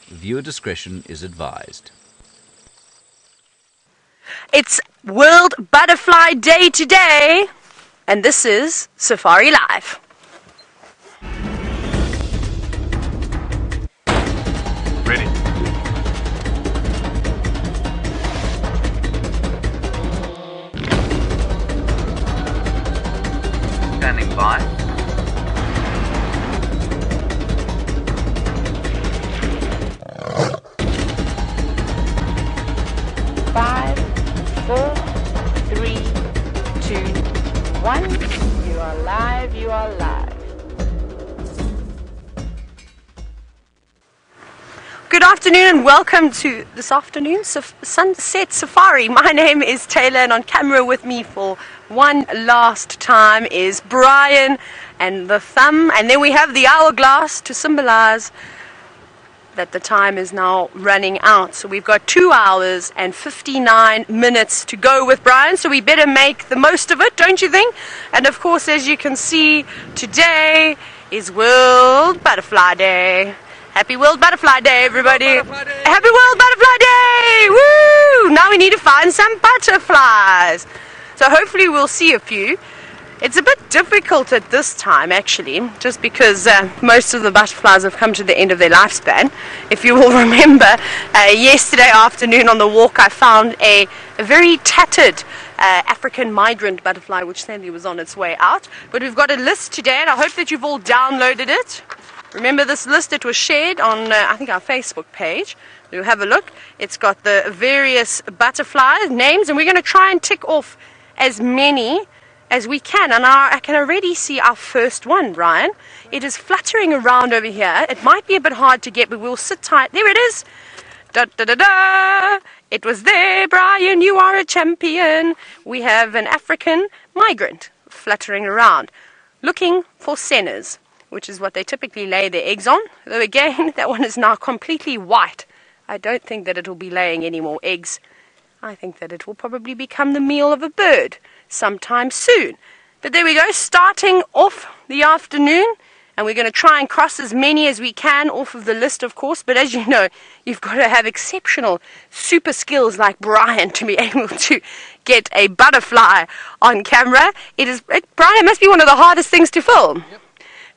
Viewer discretion is advised. It's World Butterfly Day today, and this is Safari Live. Ready. Standing by. Five, 4, 3, 2, 1. You are live, you are live. Good afternoon and welcome to this afternoon's Sunset Safari. My name is Tayla, and on camera with me for one last time is Brian and the thumb, and then we have the hourglass to symbolize that the time is now running out. So we've got 2 hours and 59 minutes to go with Brian, so we better make the most of it, don't you think? And of course, as you can see, today is World Butterfly Day. Happy World Butterfly Day, everybody. Butterfly Day. Happy World Butterfly Day! Woo! Now we need to find some butterflies. So hopefully we'll see a few. It's a bit difficult at this time, actually, just because most of the butterflies have come to the end of their lifespan. If you will remember, yesterday afternoon on the walk I found a very tattered African migrant butterfly, which sadly was on its way out. But we've got a list today, and I hope that you've all downloaded it. Remember this list? It was shared on, I think, our Facebook page. You'll have a look. It's got the various butterfly names, and we're going to try and tick off as many as we can. And I can already see our first one, Brian. It is fluttering around over here. It might be a bit hard to get, but we'll sit tight. There it is. Da da da da. It was there, Brian. You are a champion. We have an African migrant fluttering around, looking for senners, which is what they typically lay their eggs on. Though again, that one is now completely white. I don't think that it will be laying any more eggs. I think that it will probably become the meal of a bird sometime soon. But there we go, starting off the afternoon, and we're going to try and cross as many as we can off of the list, of course. But as you know, you've got to have exceptional super skills like Brian to be able to get a butterfly on camera. Brian, it must be one of the hardest things to film. Yep.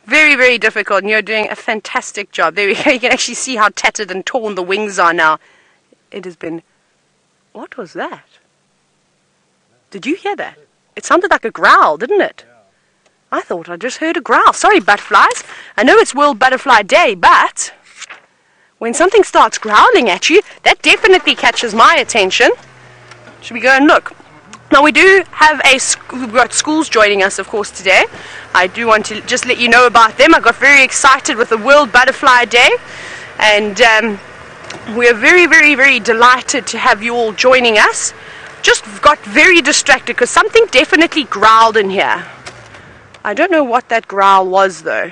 Very, very difficult, and you're doing a fantastic job. There we go. You can actually see how tattered and torn the wings are now. It has been... What was that? Did you hear that? It sounded like a growl, didn't it? Yeah. I thought I just heard a growl. Sorry, butterflies. I know it's World Butterfly Day, but when something starts growling at you, that definitely catches my attention. Should we go and look? Now, we do have we've got schools joining us, of course, today. I do want to just let you know about them. I got very excited with the World Butterfly Day, and we're very, very, very delighted to have you all joining us. Just got very distracted because something definitely growled in here. I don't know what that growl was, though.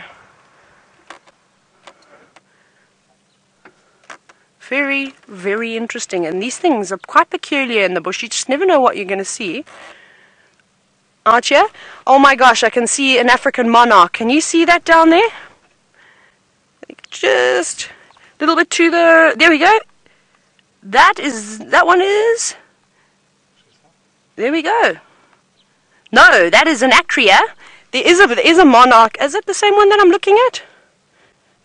Very, very interesting. And these things are quite peculiar in the bush. You just never know what you're going to see. Out here? Oh my gosh, I can see an African monarch. Can you see that down there? Just a little bit to the... There we go. That one is... There we go. No, that is an acria. There is a monarch. Is it the same one that I'm looking at?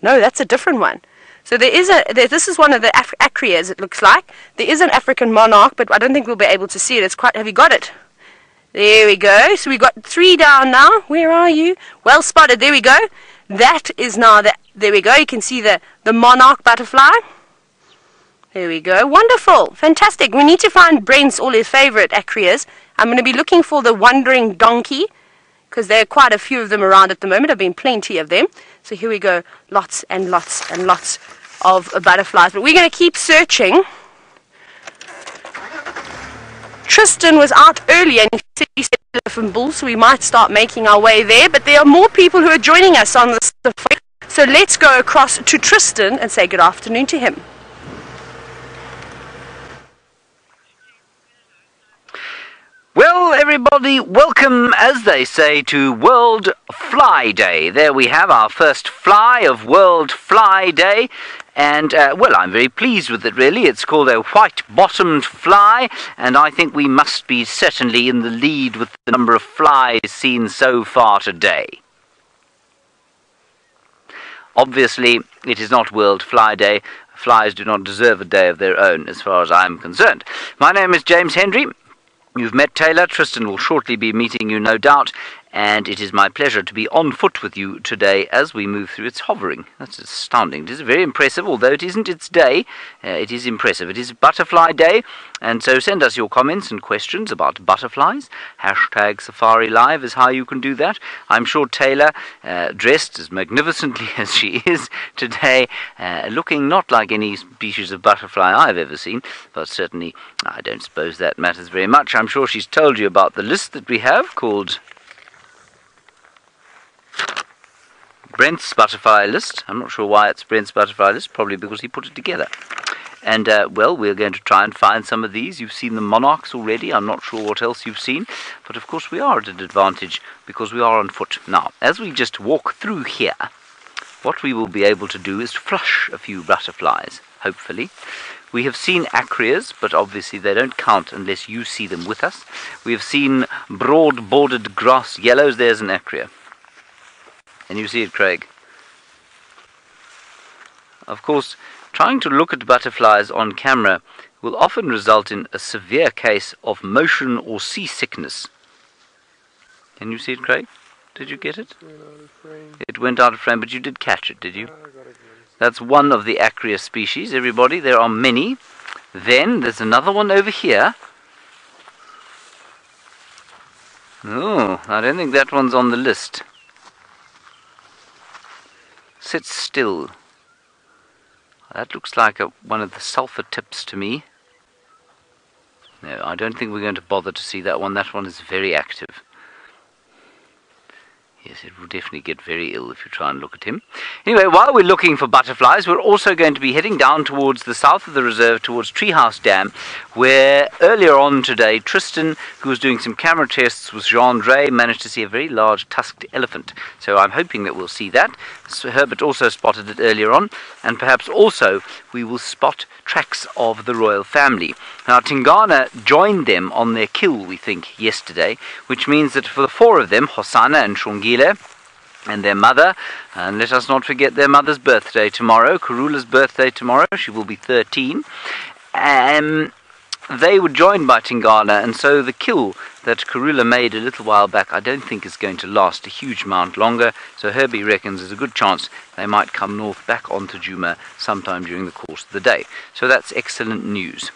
No, that's a different one. So this is one of the acrias, it looks like. There is an African monarch, but I don't think we'll be able to see it. It's quite... Have you got it? There we go. So we've got 3 down now. Where are you? Well spotted. There we go. That is now the... There we go. You can see the monarch butterfly. There we go. Wonderful. Fantastic. We need to find Brent's all his favorite acrias. I'm going to be looking for the wandering donkey, because there are quite a few of them around at the moment. There have been plenty of them. So here we go. Lots and lots and lots of butterflies. But we're going to keep searching. Tristan was out earlier and he said elephant bull, so we might start making our way there. But there are more people who are joining us on this safari. So let's go across to Tristan and say good afternoon to him. Well, everybody, welcome, as they say, to World Fly Day. There we have our first fly of World Fly Day. And, well, I'm very pleased with it, really. It's called a white-bottomed fly, and I think we must be certainly in the lead with the number of flies seen so far today. Obviously, it is not World Fly Day. Flies do not deserve a day of their own, as far as I'm concerned. My name is James Hendry. You've met Tayla. Tristan will shortly be meeting you, no doubt. And it is my pleasure to be on foot with you today as we move through. It's hovering. That's astounding. It is very impressive, although it isn't its day. It is impressive. It is Butterfly Day, and so send us your comments and questions about butterflies. Hashtag Safari Live is how you can do that. I'm sure Tayla, dressed as magnificently as she is today, looking not like any species of butterfly I've ever seen, but certainly I don't suppose that matters very much. I'm sure she's told you about the list that we have called Brent's Butterfly List. I'm not sure why it's Brent's Butterfly List, probably because he put it together. And, well, we're going to try and find some of these. You've seen the monarchs already. I'm not sure what else you've seen. But, of course, we are at an advantage because we are on foot. Now, as we just walk through here, what we will be able to do is flush a few butterflies, hopefully. We have seen acrias, but obviously they don't count unless you see them with us. We have seen broad-bordered grass yellows. There's an acria. And you see it, Craig. Of course, trying to look at butterflies on camera will often result in a severe case of motion or seasickness. Can you see it, Craig? Did you get it? It went out of frame, but you did catch it, did you? That's one of the acria species, everybody. There are many. Then there's another one over here. Oh, I don't think that one's on the list. Sit still. That looks like one of the sulfur tips to me. No, I don't think we're going to bother to see that one. That one is very active. Yes, it will definitely get very ill if you try and look at him. Anyway, while we're looking for butterflies, we're also going to be heading down towards the south of the reserve, towards Treehouse Dam, where earlier on today, Tristan, who was doing some camera tests with Jean-Dre, managed to see a very large tusked elephant. So I'm hoping that we'll see that. So Herbert also spotted it earlier on, and perhaps also we will spot tracks of the royal family. Now, Tingana joined them on their kill, we think, yesterday, which means that for the four of them, Hosanna and Shongile, and their mother, and let us not forget their mother's birthday tomorrow, Karula's birthday tomorrow, she will be 13, they were joined by Tingana, and so the kill that Karula made a little while back I don't think is going to last a huge amount longer, so Herbie reckons there's a good chance they might come north back onto Djuma sometime during the course of the day. So that's excellent news.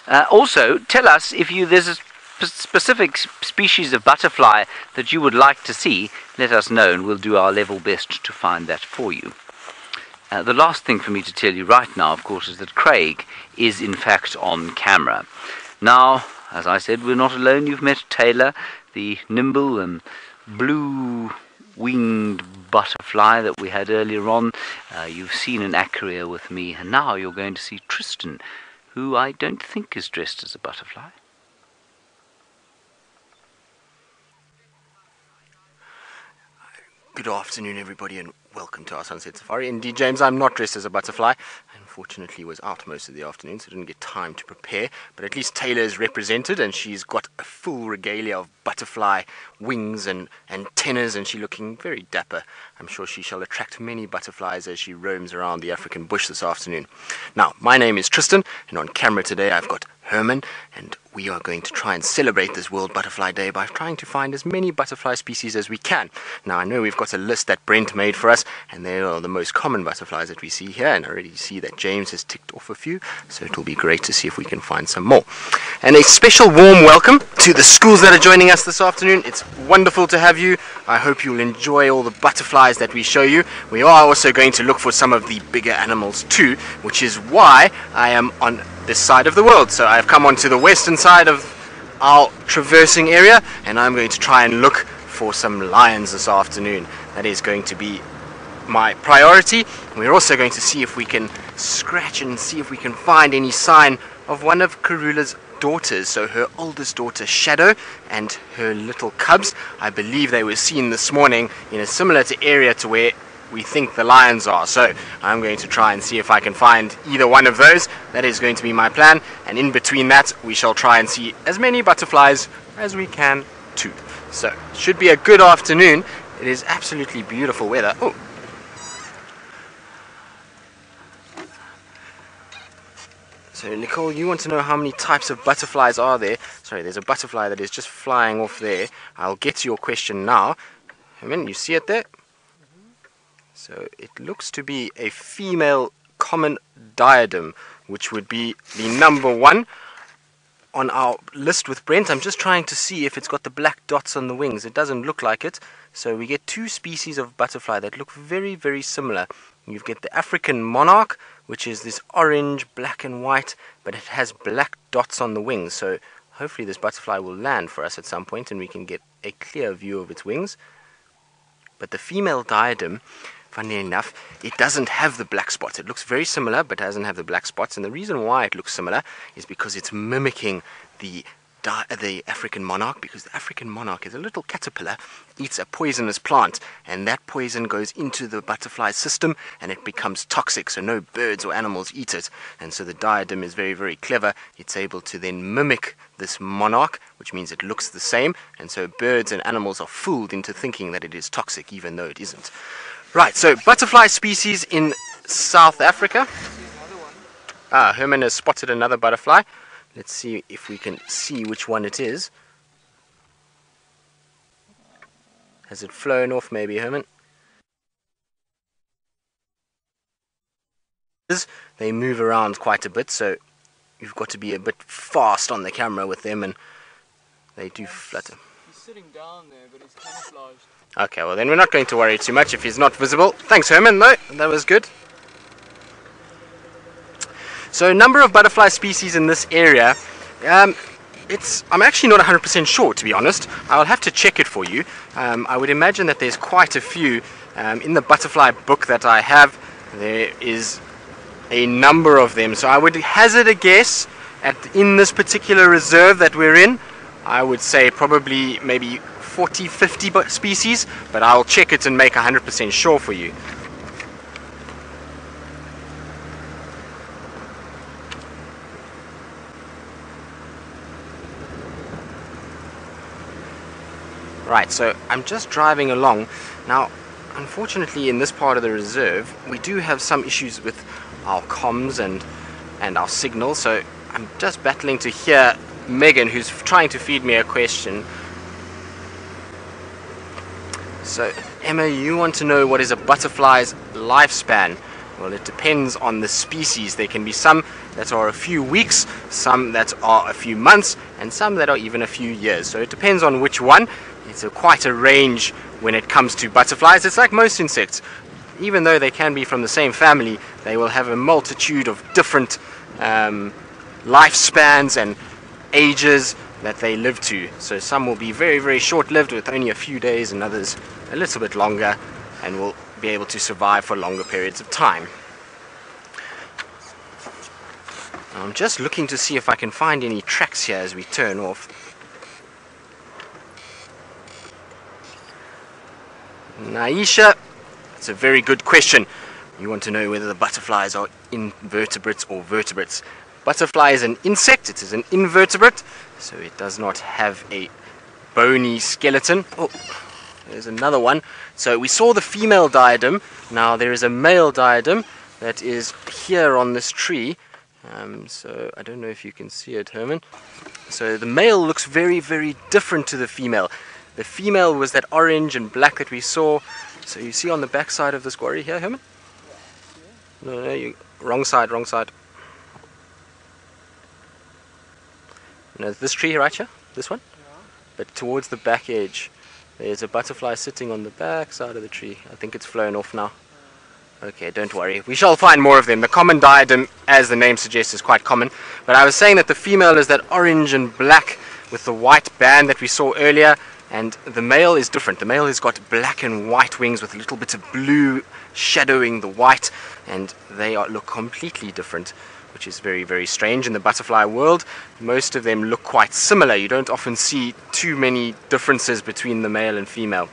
Also, tell us if there's a specific species of butterfly that you would like to see. Let us know and we'll do our level best to find that for you. The last thing for me to tell you right now, of course, is that Craig is in fact on camera. Now, as I said, we're not alone. You've met Tayla, the nimble and blue-winged butterfly that we had earlier on. You've seen an acria with me, and now you're going to see Tristan, who I don't think is dressed as a butterfly. Good afternoon, everybody, and welcome to our Sunset Safari. Indeed, James, I'm not dressed as a butterfly. Unfortunately, was out most of the afternoon, so I didn't get time to prepare. But at least Tayla is represented, and she's got a full regalia of butterfly wings and antennas, and she's looking very dapper. I'm sure she shall attract many butterflies as she roams around the African bush this afternoon. Now, my name is Tristan, and on camera today I've got Herman, and we are going to try and celebrate this World Butterfly Day by trying to find as many butterfly species as we can. Now, I know we've got a list that Brent made for us, and they are the most common butterflies that we see here, and I already see that James has ticked off a few, so it will be great to see if we can find some more. And a special warm welcome to the schools that are joining us this afternoon. It's wonderful to have you. I hope you'll enjoy all the butterflies that we show you. We are also going to look for some of the bigger animals too, which is why I am on this side of the world. So I've come onto the western side of our traversing area, and I'm going to try and look for some lions this afternoon. That is going to be my priority. We're also going to see if we can scratch and see if we can find any sign of one of Karula's daughters, so her oldest daughter Shadow and her little cubs. I believe they were seen this morning in a similar area to where we think the lions are. So I'm going to try and see if I can find either one of those. That is going to be my plan, and in between that we shall try and see as many butterflies as we can too. So it should be a good afternoon. It is absolutely beautiful weather. Oh. So Nicole, you want to know how many types of butterflies are there? Sorry, there's a butterfly that is just flying off there. I'll get to your question now. Herman, you see it there? So it looks to be a female common diadem, which would be the number one on our list with Brent. I'm just trying to see if it's got the black dots on the wings. It doesn't look like it. So we get two species of butterfly that look very, very similar. You get the African monarch, which is this orange, black and white, but it has black dots on the wings. So hopefully this butterfly will land for us at some point and we can get a clear view of its wings. But the female diadem, funnily enough, it doesn't have the black spots. It looks very similar, but doesn't have the black spots. And the reason why it looks similar is because it's mimicking the African monarch, because the African monarch is a little caterpillar, eats a poisonous plant, and that poison goes into the butterfly system and it becomes toxic, so no birds or animals eat it. And so the diadem is very, very clever. It's able to then mimic this monarch, which means it looks the same, and so birds and animals are fooled into thinking that it is toxic, even though it isn't. Right, so butterfly species in South Africa. Herman has spotted another butterfly. Let's see if we can see which one it is. Has it flown off maybe, Herman? They move around quite a bit, so you've got to be a bit fast on the camera with them, and they do flutter. He's sitting down there, but he's camouflaged. Okay, well then we're not going to worry too much if he's not visible. Thanks, Herman, though. That was good. So a number of butterfly species in this area. I'm actually not 100% sure, to be honest. I'll have to check it for you. I would imagine that there's quite a few. In the butterfly book that I have, there is a number of them. So I would hazard a guess in this particular reserve that we're in, I would say probably maybe 40, 50 species, but I'll check it and make 100% sure for you. Right, so I'm just driving along. Now, unfortunately in this part of the reserve, we do have some issues with our comms and our signal, so I'm just battling to hear Megan, who's trying to feed me a question. So, Emma, you want to know what is a butterfly's lifespan? Well, it depends on the species. There can be some that are a few weeks, some that are a few months, and some that are even a few years. So it depends on which one. It's quite a range when it comes to butterflies. It's like most insects. Even though they can be from the same family, they will have a multitude of different lifespans and ages that they live to. So some will be very, very short-lived with only a few days, and others a little bit longer and will be able to survive for longer periods of time. I'm just looking to see if I can find any tracks here as we turn off. Naisha, that's a very good question. You want to know whether the butterflies are invertebrates or vertebrates. Butterfly is an insect, it is an invertebrate, so it does not have a bony skeleton. Oh, there's another one. So we saw the female diadem. Now there is a male diadem that is here on this tree. So I don't know if you can see it, Herman. So the male looks very, very different to the female. The female was that orange and black that we saw. So you see on the back side of this quarry here, Herman? No, wrong side, wrong side. No, this tree right here, this one? Yeah. But towards the back edge, there's a butterfly sitting on the back side of the tree. I think it's flown off now. Okay, don't worry. We shall find more of them. The common diadem, as the name suggests, is quite common. But I was saying that the female is that orange and black with the white band that we saw earlier. And the male is different. The male has got black and white wings with a little bit of blue shadowing the white. And they look completely different, which is very, very strange in the butterfly world. Most of them look quite similar. You don't often see too many differences between the male and female.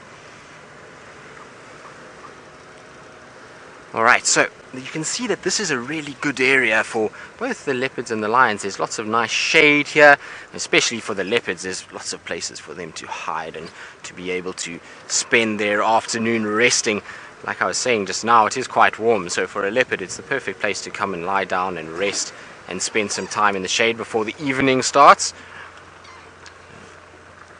Alright, so you can see that this is a really good area for both the leopards and the lions. There's lots of nice shade here, especially for the leopards. There's lots of places for them to hide and to be able to spend their afternoon resting. Like I was saying just now, it is quite warm, so for a leopard it's the perfect place to come and lie down and rest and spend some time in the shade before the evening starts.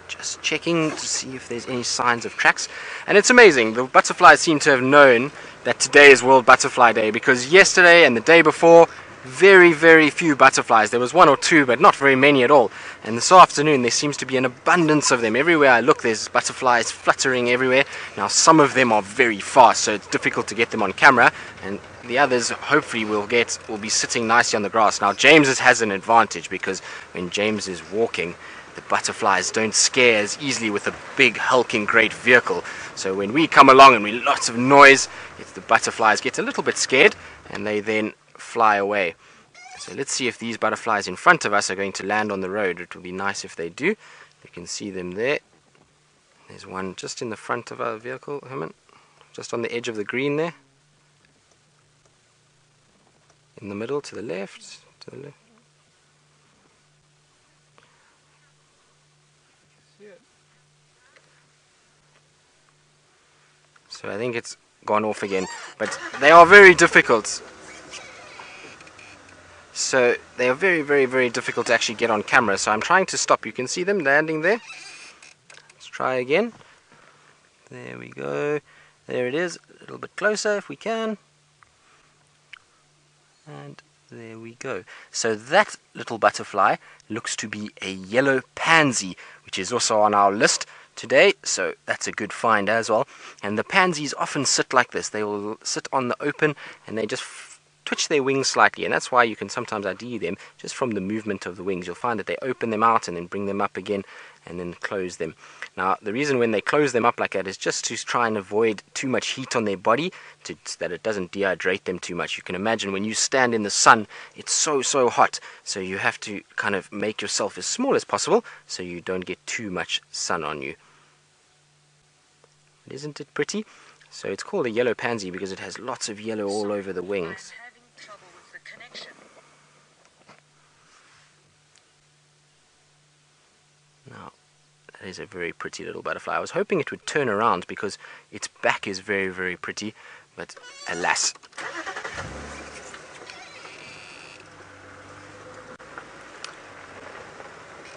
Just checking to see if there's any signs of tracks. And it's amazing, the butterflies seem to have known that today is World Butterfly Day, because yesterday and the day before, very few butterflies. There was one or two, but not very many at all. And this afternoon there seems to be an abundance of them. Everywhere I look there's butterflies fluttering everywhere. Now some of them are very fast, so it's difficult to get them on camera, and the others hopefully will be sitting nicely on the grass. Now James has an advantage, because when James is walking, the butterflies don't scare as easily with a big hulking great vehicle. So when we come along and we lots of noise, the butterflies get a little bit scared and they then fly away. So let's see if these butterflies in front of us are going to land on the road. It will be nice if they do. You can see them there. There's one just in the front of our vehicle, Herman, just on the edge of the green there. In the middle, to the left, to the left. So I think it's gone off again, but they are very difficult. So they are very difficult to actually get on camera. So I'm trying to stop. You can see them landing there. Let's try again. There we go. There it is. A little bit closer if we can. And there we go. So that little butterfly looks to be a yellow pansy, which is also on our list today, so that's a good find as well. And the pansies often sit like this. They will sit on the open and they just twitch their wings slightly, and that's why you can sometimes ID them just from the movement of the wings. You'll find that they open them out and then bring them up again and then close them. Now the reason when they close them up like that is just to try and avoid too much heat on their body, so that it doesn't dehydrate them too much. You can imagine when you stand in the sun, it's so hot, so you have to kind of make yourself as small as possible so you don't get too much sun on you. Isn't it pretty? So it's called a yellow pansy because it has lots of yellow all over the wings. Now, that is a very pretty little butterfly. I was hoping it would turn around because its back is very pretty, but alas.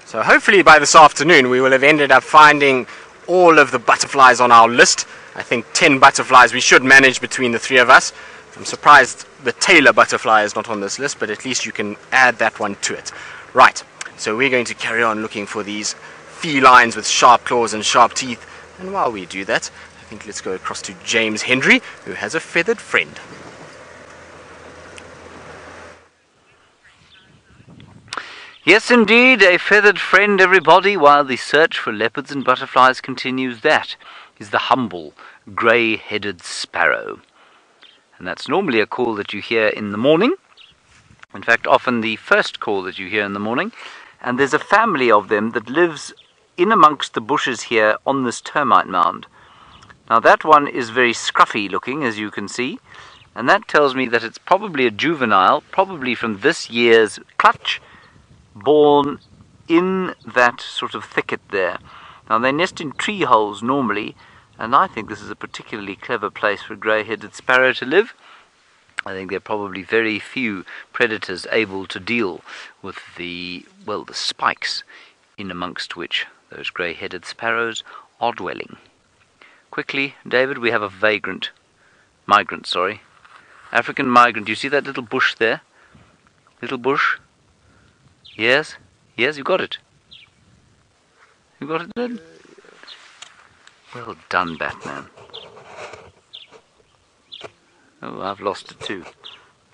So hopefully by this afternoon we will have ended up finding all of the butterflies on our list. I think 10 butterflies we should manage between the three of us. I'm surprised the Tayla butterfly is not on this list, but at least you can add that one to it. Right, so we're going to carry on looking for these felines with sharp claws and sharp teeth, and while we do that, I think let's go across to James Henry, who has a feathered friend. Yes, indeed, a feathered friend, everybody, while the search for leopards and butterflies continues. That is the humble, grey-headed sparrow. And that's normally a call that you hear in the morning. In fact, often the first call that you hear in the morning. And there's a family of them that lives in amongst the bushes here on this termite mound. Now that one is very scruffy looking, as you can see. And that tells me that it's probably a juvenile, probably from this year's clutch, born in that sort of thicket there. Now they nest in tree holes normally, and I think this is a particularly clever place for a grey-headed sparrow to live. I think there are probably very few predators able to deal with the spikes in amongst which those grey-headed sparrows are dwelling. Quickly, David, we have a migrant, African migrant. You see that little bush there? Little bush? Yes, you got it. You got it then? Well done, Batman. Oh, I've lost it too.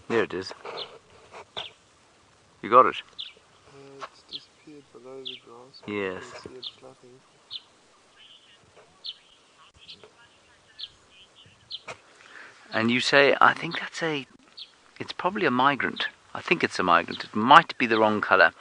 There it is. You got it? It's disappeared below the grass. Yes. I can see it flapping. And you say, I think it's probably a migrant. I think it's a migrant. It might be the wrong colour.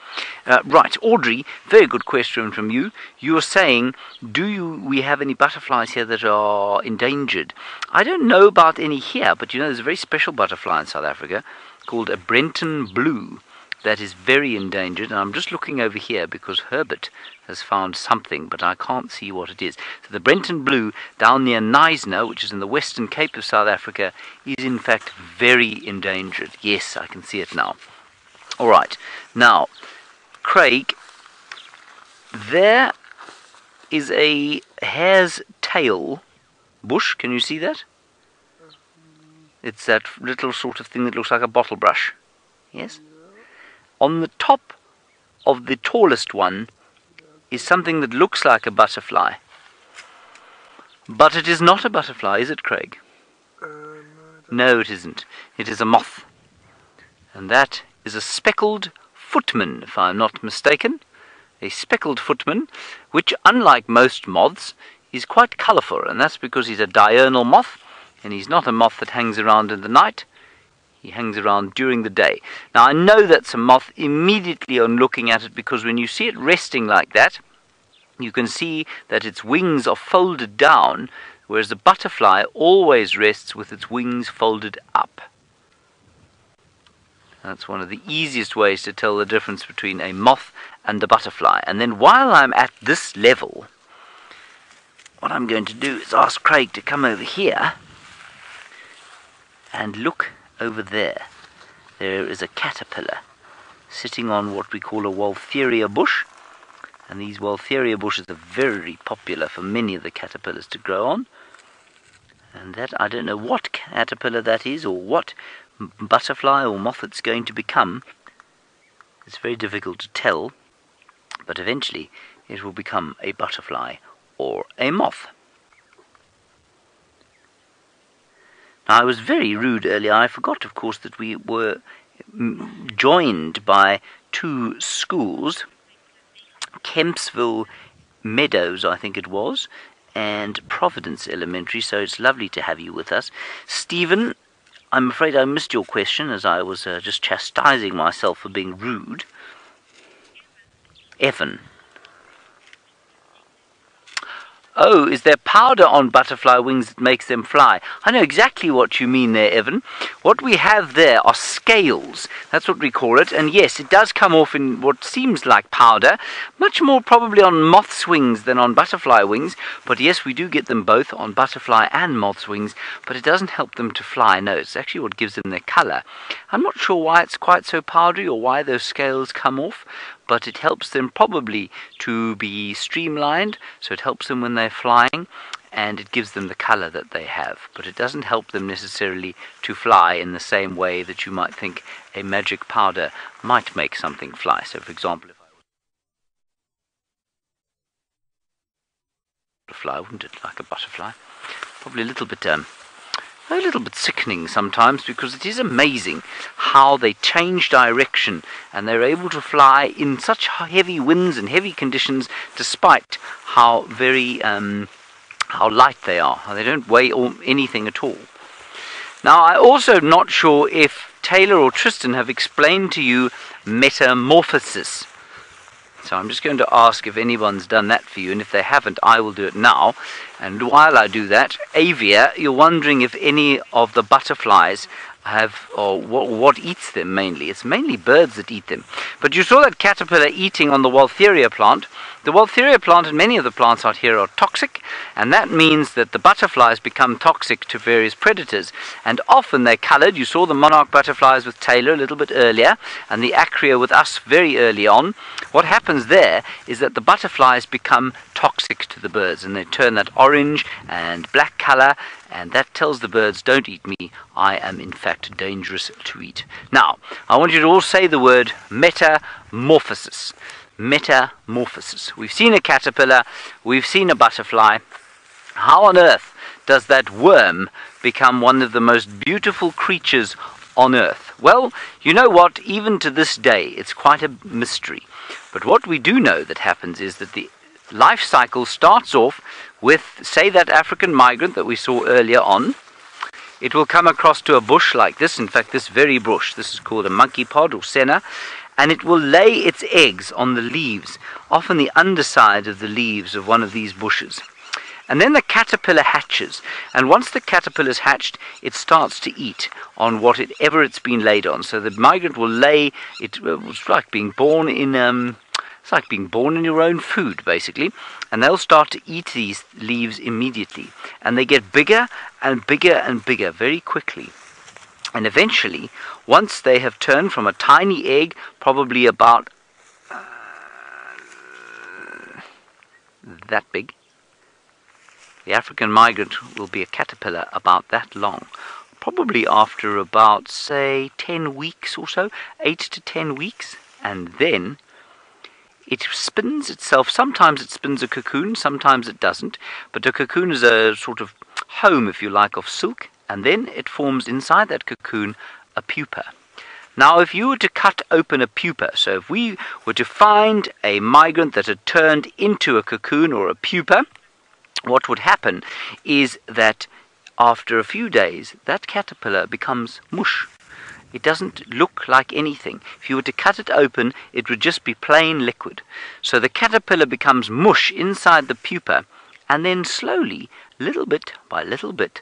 Right, Audrey, very good question from you. You're saying, we have any butterflies here that are endangered? I don't know about any here, but there's a very special butterfly in South Africa called a Brenton Blue that is very endangered. And I'm just looking over here because Herbert has found something, but I can't see what it is. So the Brenton Blue down near Knysna, which is in the Western Cape of South Africa, is in fact very endangered. Yes, I can see it now. All right. Now, Craig, there is a hare's tail bush. Can you see that? It's that little sort of thing that looks like a bottle brush. Yes? On the top of the tallest one is something that looks like a butterfly. But it is not a butterfly, is it, Craig? No, it isn't. It is a moth. And that is a speckled footman, if I'm not mistaken. A speckled footman, which, unlike most moths, is quite colourful. And that's because he's a diurnal moth, and he's not a moth that hangs around in the night. He hangs around during the day. Now, I know that's a moth immediately on looking at it, because when you see it resting like that, you can see that its wings are folded down, whereas the butterfly always rests with its wings folded up. That's one of the easiest ways to tell the difference between a moth and a butterfly. And then while I'm at this level, what I'm going to do is ask Craig to come over here and look over there. There is a caterpillar sitting on what we call a Waltheria bush, and these Waltheria bushes are very popular for many of the caterpillars to grow on. And that, I don't know what caterpillar that is, or what butterfly or moth it's going to become. It's very difficult to tell, but eventually it will become a butterfly or a moth. Now, I was very rude earlier. I forgot, of course, that we were joined by two schools, Kempsville Meadows, I think it was, and Providence Elementary, so it's lovely to have you with us. Stephen, I'm afraid I missed your question as I was just chastising myself for being rude. Evan. Oh, is there powder on butterfly wings that makes them fly? I know exactly what you mean there, Evan. What we have there are scales. That's what we call it. And yes, it does come off in what seems like powder. Much more probably on moth's wings than on butterfly wings. But yes, we do get them both on butterfly and moth's wings. But it doesn't help them to fly. No, it's actually what gives them their colour. I'm not sure why it's quite so powdery or why those scales come off, but it helps them probably to be streamlined, so it helps them when they're flying, and it gives them the colour that they have. But it doesn't help them necessarily to fly in the same way that you might think a magic powder might make something fly. So, for example, if I was a butterfly, wouldn't it, like a butterfly? Probably a little bit sickening sometimes, because it is amazing how they change direction and they're able to fly in such heavy winds and heavy conditions, despite how very how light they are. How they don't weigh anything at all. Now, I'm also not sure if Tayla or Tristan have explained to you metamorphosis. So I'm just going to ask if anyone's done that for you, and if they haven't, I will do it now. And while I do that, Avia, you're wondering if any of the butterflies have, or what eats them mainly. It's mainly birds that eat them. But you saw that caterpillar eating on the Waltheria plant. The Waltheria plant and many of the plants out here are toxic, and that means that the butterflies become toxic to various predators. And often they're coloured. You saw the monarch butterflies with Tayla a little bit earlier, and the acria with us very early on. What happens there is that the butterflies become toxic to the birds, and they turn that orange and black colour, and that tells the birds, don't eat me, I am in fact dangerous to eat. Now, I want you to all say the word metamorphosis. Metamorphosis. We've seen a caterpillar, we've seen a butterfly. How on earth does that worm become one of the most beautiful creatures on earth? Well, you know what, even to this day, it's quite a mystery. But what we do know that happens is that the life cycle starts off with, say, that African migrant that we saw earlier on, it will come across to a bush like this. In fact, this very bush, this is called a monkey pod or senna, and it will lay its eggs on the leaves, often the underside of the leaves of one of these bushes. And then the caterpillar hatches, and once the caterpillar's hatched, it starts to eat on whatever it's been laid on. So the migrant will lay, it's like being born in your own food, basically. And they'll start to eat these leaves immediately. And they get bigger and bigger and bigger very quickly. And eventually, once they have turned from a tiny egg, probably about that big, the African migrant will be a caterpillar about that long. Probably after about, say, 10 weeks or so, 8 to 10 weeks. And then it spins itself. Sometimes it spins a cocoon, sometimes it doesn't. But the cocoon is a sort of home, if you like, of silk. And then it forms inside that cocoon a pupa. Now, if you were to cut open a pupa, so if we were to find a migrant that had turned into a cocoon or a pupa, what would happen is that after a few days, that caterpillar becomes mush. It doesn't look like anything. If you were to cut it open, it would just be plain liquid. So the caterpillar becomes mush inside the pupa, and then slowly, little bit by little bit,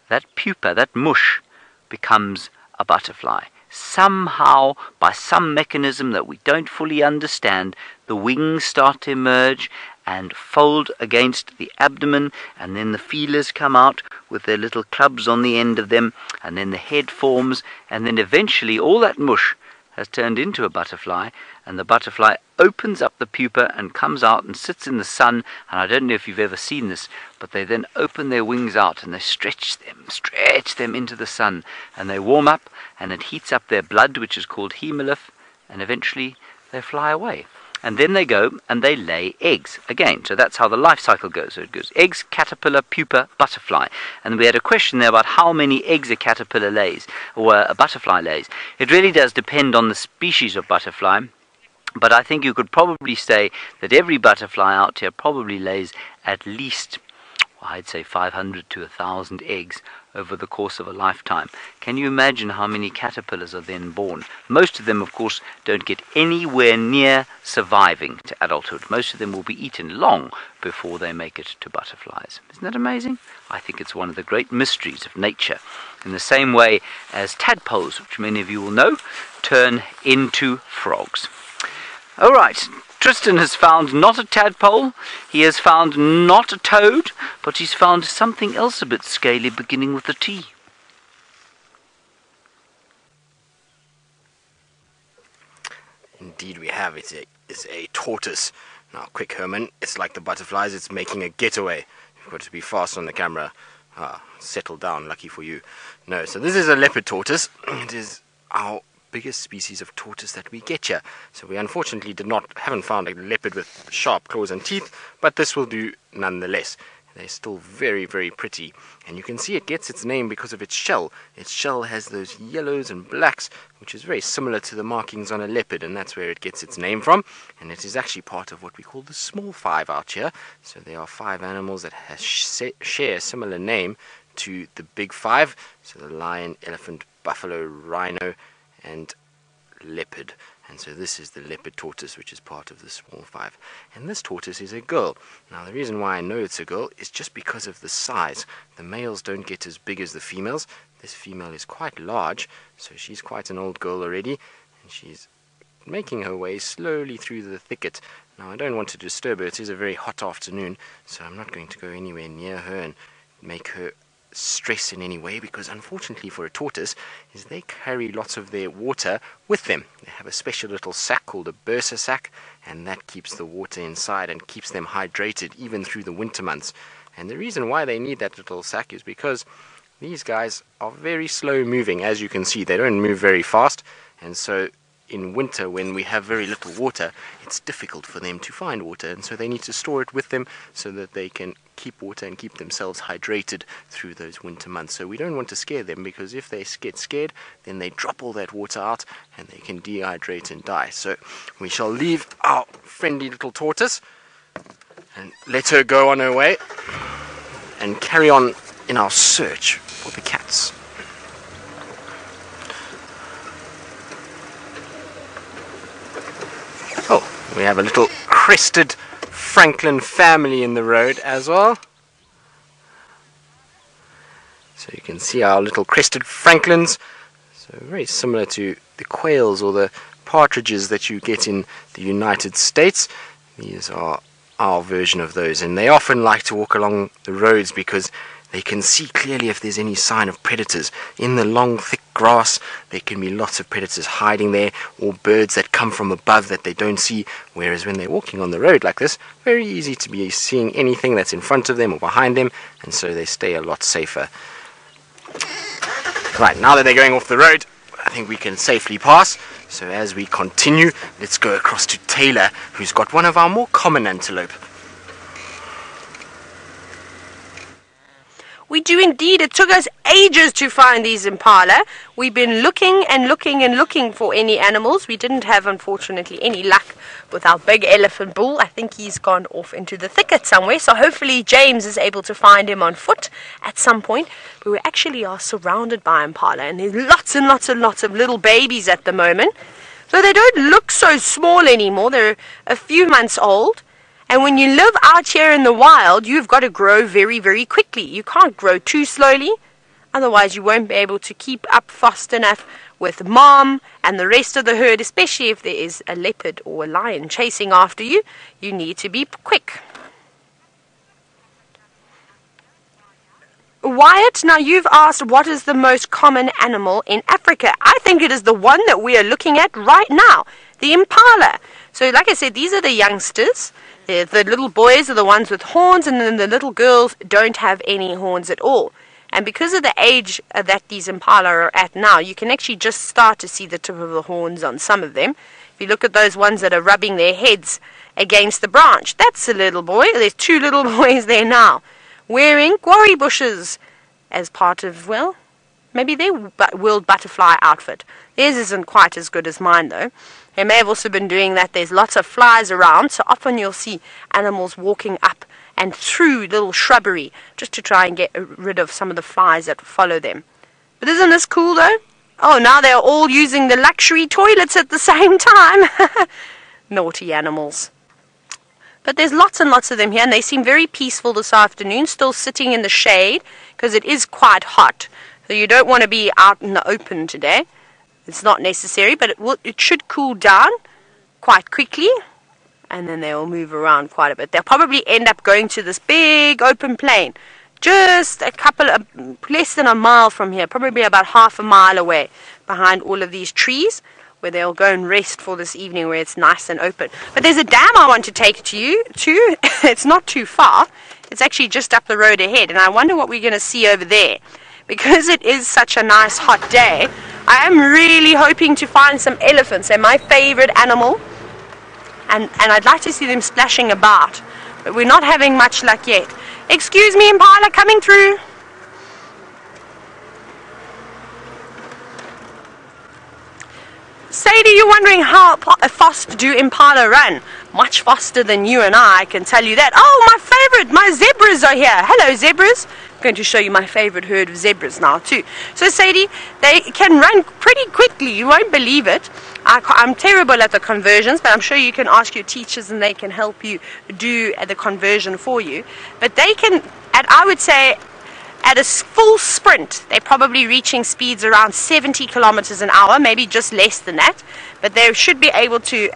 that pupa, that mush, becomes a butterfly. Somehow, by some mechanism that we don't fully understand, the wings start to emerge and fold against the abdomen, and then the feelers come out with their little clubs on the end of them, and then the head forms, and then eventually all that mush has turned into a butterfly, and the butterfly opens up the pupa and comes out and sits in the sun. And I don't know if you've ever seen this, but they then open their wings out and they stretch them into the sun, and they warm up, and it heats up their blood, which is called hemolymph, and eventually they fly away. And then they go and they lay eggs again. So that's how the life cycle goes. So it goes eggs, caterpillar, pupa, butterfly. And we had a question there about how many eggs a caterpillar lays, or a butterfly lays. It really does depend on the species of butterfly. But I think you could probably say that every butterfly out here probably lays at least, I'd say 500 to 1,000 eggs over the course of a lifetime. Can you imagine how many caterpillars are then born? Most of them, of course, don't get anywhere near surviving to adulthood. Most of them will be eaten long before they make it to butterflies. Isn't that amazing? I think it's one of the great mysteries of nature. In the same way as tadpoles, which many of you will know, turn into frogs. All right. Tristan has found not a tadpole, he has found not a toad, but he's found something else a bit scaly beginning with a T. Indeed we have. It's a tortoise. Now, quick, Herman. It's like the butterflies. It's making a getaway. You've got to be fast on the camera. Settle down. Lucky for you. No, so this is a leopard tortoise. It is our biggest species of tortoise that we get here. So we unfortunately haven't found a leopard with sharp claws and teeth, but this will do nonetheless. They're still very, very pretty. And you can see it gets its name because of its shell. Its shell has those yellows and blacks, which is very similar to the markings on a leopard, and that's where it gets its name from. And it is actually part of what we call the small five out here. So there are 5 animals that share a similar name to the big 5. So the lion, elephant, buffalo, rhino, and leopard. And so this is the leopard tortoise, which is part of the small 5. And this tortoise is a girl. Now the reason why I know it's a girl is just because of the size. The males don't get as big as the females. This female is quite large, so she's quite an old girl already, and she's making her way slowly through the thicket. Now I don't want to disturb her. It is a very hot afternoon, so I'm not going to go anywhere near her and make her stress in any way, because unfortunately for a tortoise is they carry lots of their water with them. They have a special little sack called a bursa sack, and that keeps the water inside and keeps them hydrated even through the winter months. And the reason why they need that little sack is because these guys are very slow moving. As you can see, they don't move very fast, and so in winter, when we have very little water, it's difficult for them to find water, and so they need to store it with them so that they can keep water and keep themselves hydrated through those winter months. So we don't want to scare them, because if they get scared, then they drop all that water out and they can dehydrate and die. So we shall leave our friendly little tortoise and let her go on her way and carry on in our search for the cats. We have a little Crested Francolin family in the road as well. So you can see our little Crested Francolins. So very similar to the quails or the partridges that you get in the United States. These are our version of those, and they often like to walk along the roads because they can see clearly if there's any sign of predators. In the long thick grass there can be lots of predators hiding there, or birds that come from above that they don't see, whereas when they're walking on the road like this, very easy to be seeing anything that's in front of them or behind them, and so they stay a lot safer. Right, now that they're going off the road, I think we can safely pass. So as we continue, let's go across to Tayla, who's got one of our more common antelope. We do indeed. It took us ages to find these impala. We've been looking and looking and looking for any animals. We didn't have, unfortunately, any luck with our big elephant bull. I think he's gone off into the thicket somewhere, so hopefully James is able to find him on foot at some point. But we actually are surrounded by impala, and there's lots and lots and lots of little babies at the moment. So they don't look so small anymore. They're a few months old. And when you live out here in the wild, you've got to grow very, very quickly. You can't grow too slowly, otherwise you won't be able to keep up fast enough with mom and the rest of the herd, especially if there is a leopard or a lion chasing after you. You need to be quick. Wyatt, now you've asked what is the most common animal in Africa. I think it is the one that we are looking at right now, the impala. So like I said, these are the youngsters. The little boys are the ones with horns, and then the little girls don't have any horns at all. And because of the age that these impala are at now, you can actually just start to see the tip of the horns on some of them. If you look at those ones that are rubbing their heads against the branch, that's a little boy. There's two little boys there now, wearing quarry bushes as part of, well, maybe their World Butterfly outfit. Theirs isn't quite as good as mine, though. They may have also been doing that. There's lots of flies around, so often you'll see animals walking up and through little shrubbery just to try and get rid of some of the flies that follow them. But isn't this cool, though? Oh, now they're all using the luxury toilets at the same time. Naughty animals. But there's lots and lots of them here, and they seem very peaceful this afternoon, still sitting in the shade because it is quite hot. So you don't want to be out in the open today. It's not necessary, but it should cool down quite quickly, and then they will move around quite a bit. They'll probably end up going to this big open plain, just less than a mile from here, probably about half a mile away, behind all of these trees, where they'll go and rest for this evening, where it's nice and open. But there's a dam I want to take you to. It's not too far. It's actually just up the road ahead, and I wonder what we're going to see over there. Because it is such a nice hot day, I am really hoping to find some elephants. They're my favorite animal, and I'd like to see them splashing about, but we're not having much luck yet. Excuse me, Impala, coming through. Sadie, you're wondering how fast do Impala run? Much faster than you and I can tell you that. Oh, my favorite, my zebras are here. Hello, zebras. I'm going to show you my favorite herd of zebras now too. So Sadie, they can run pretty quickly. You won't believe it. I'm terrible at the conversions, but I'm sure you can ask your teachers and they can help you do the conversion for you. But they can, I would say, at a full sprint, they're probably reaching speeds around 70 kilometers an hour, maybe just less than that. But they should be able to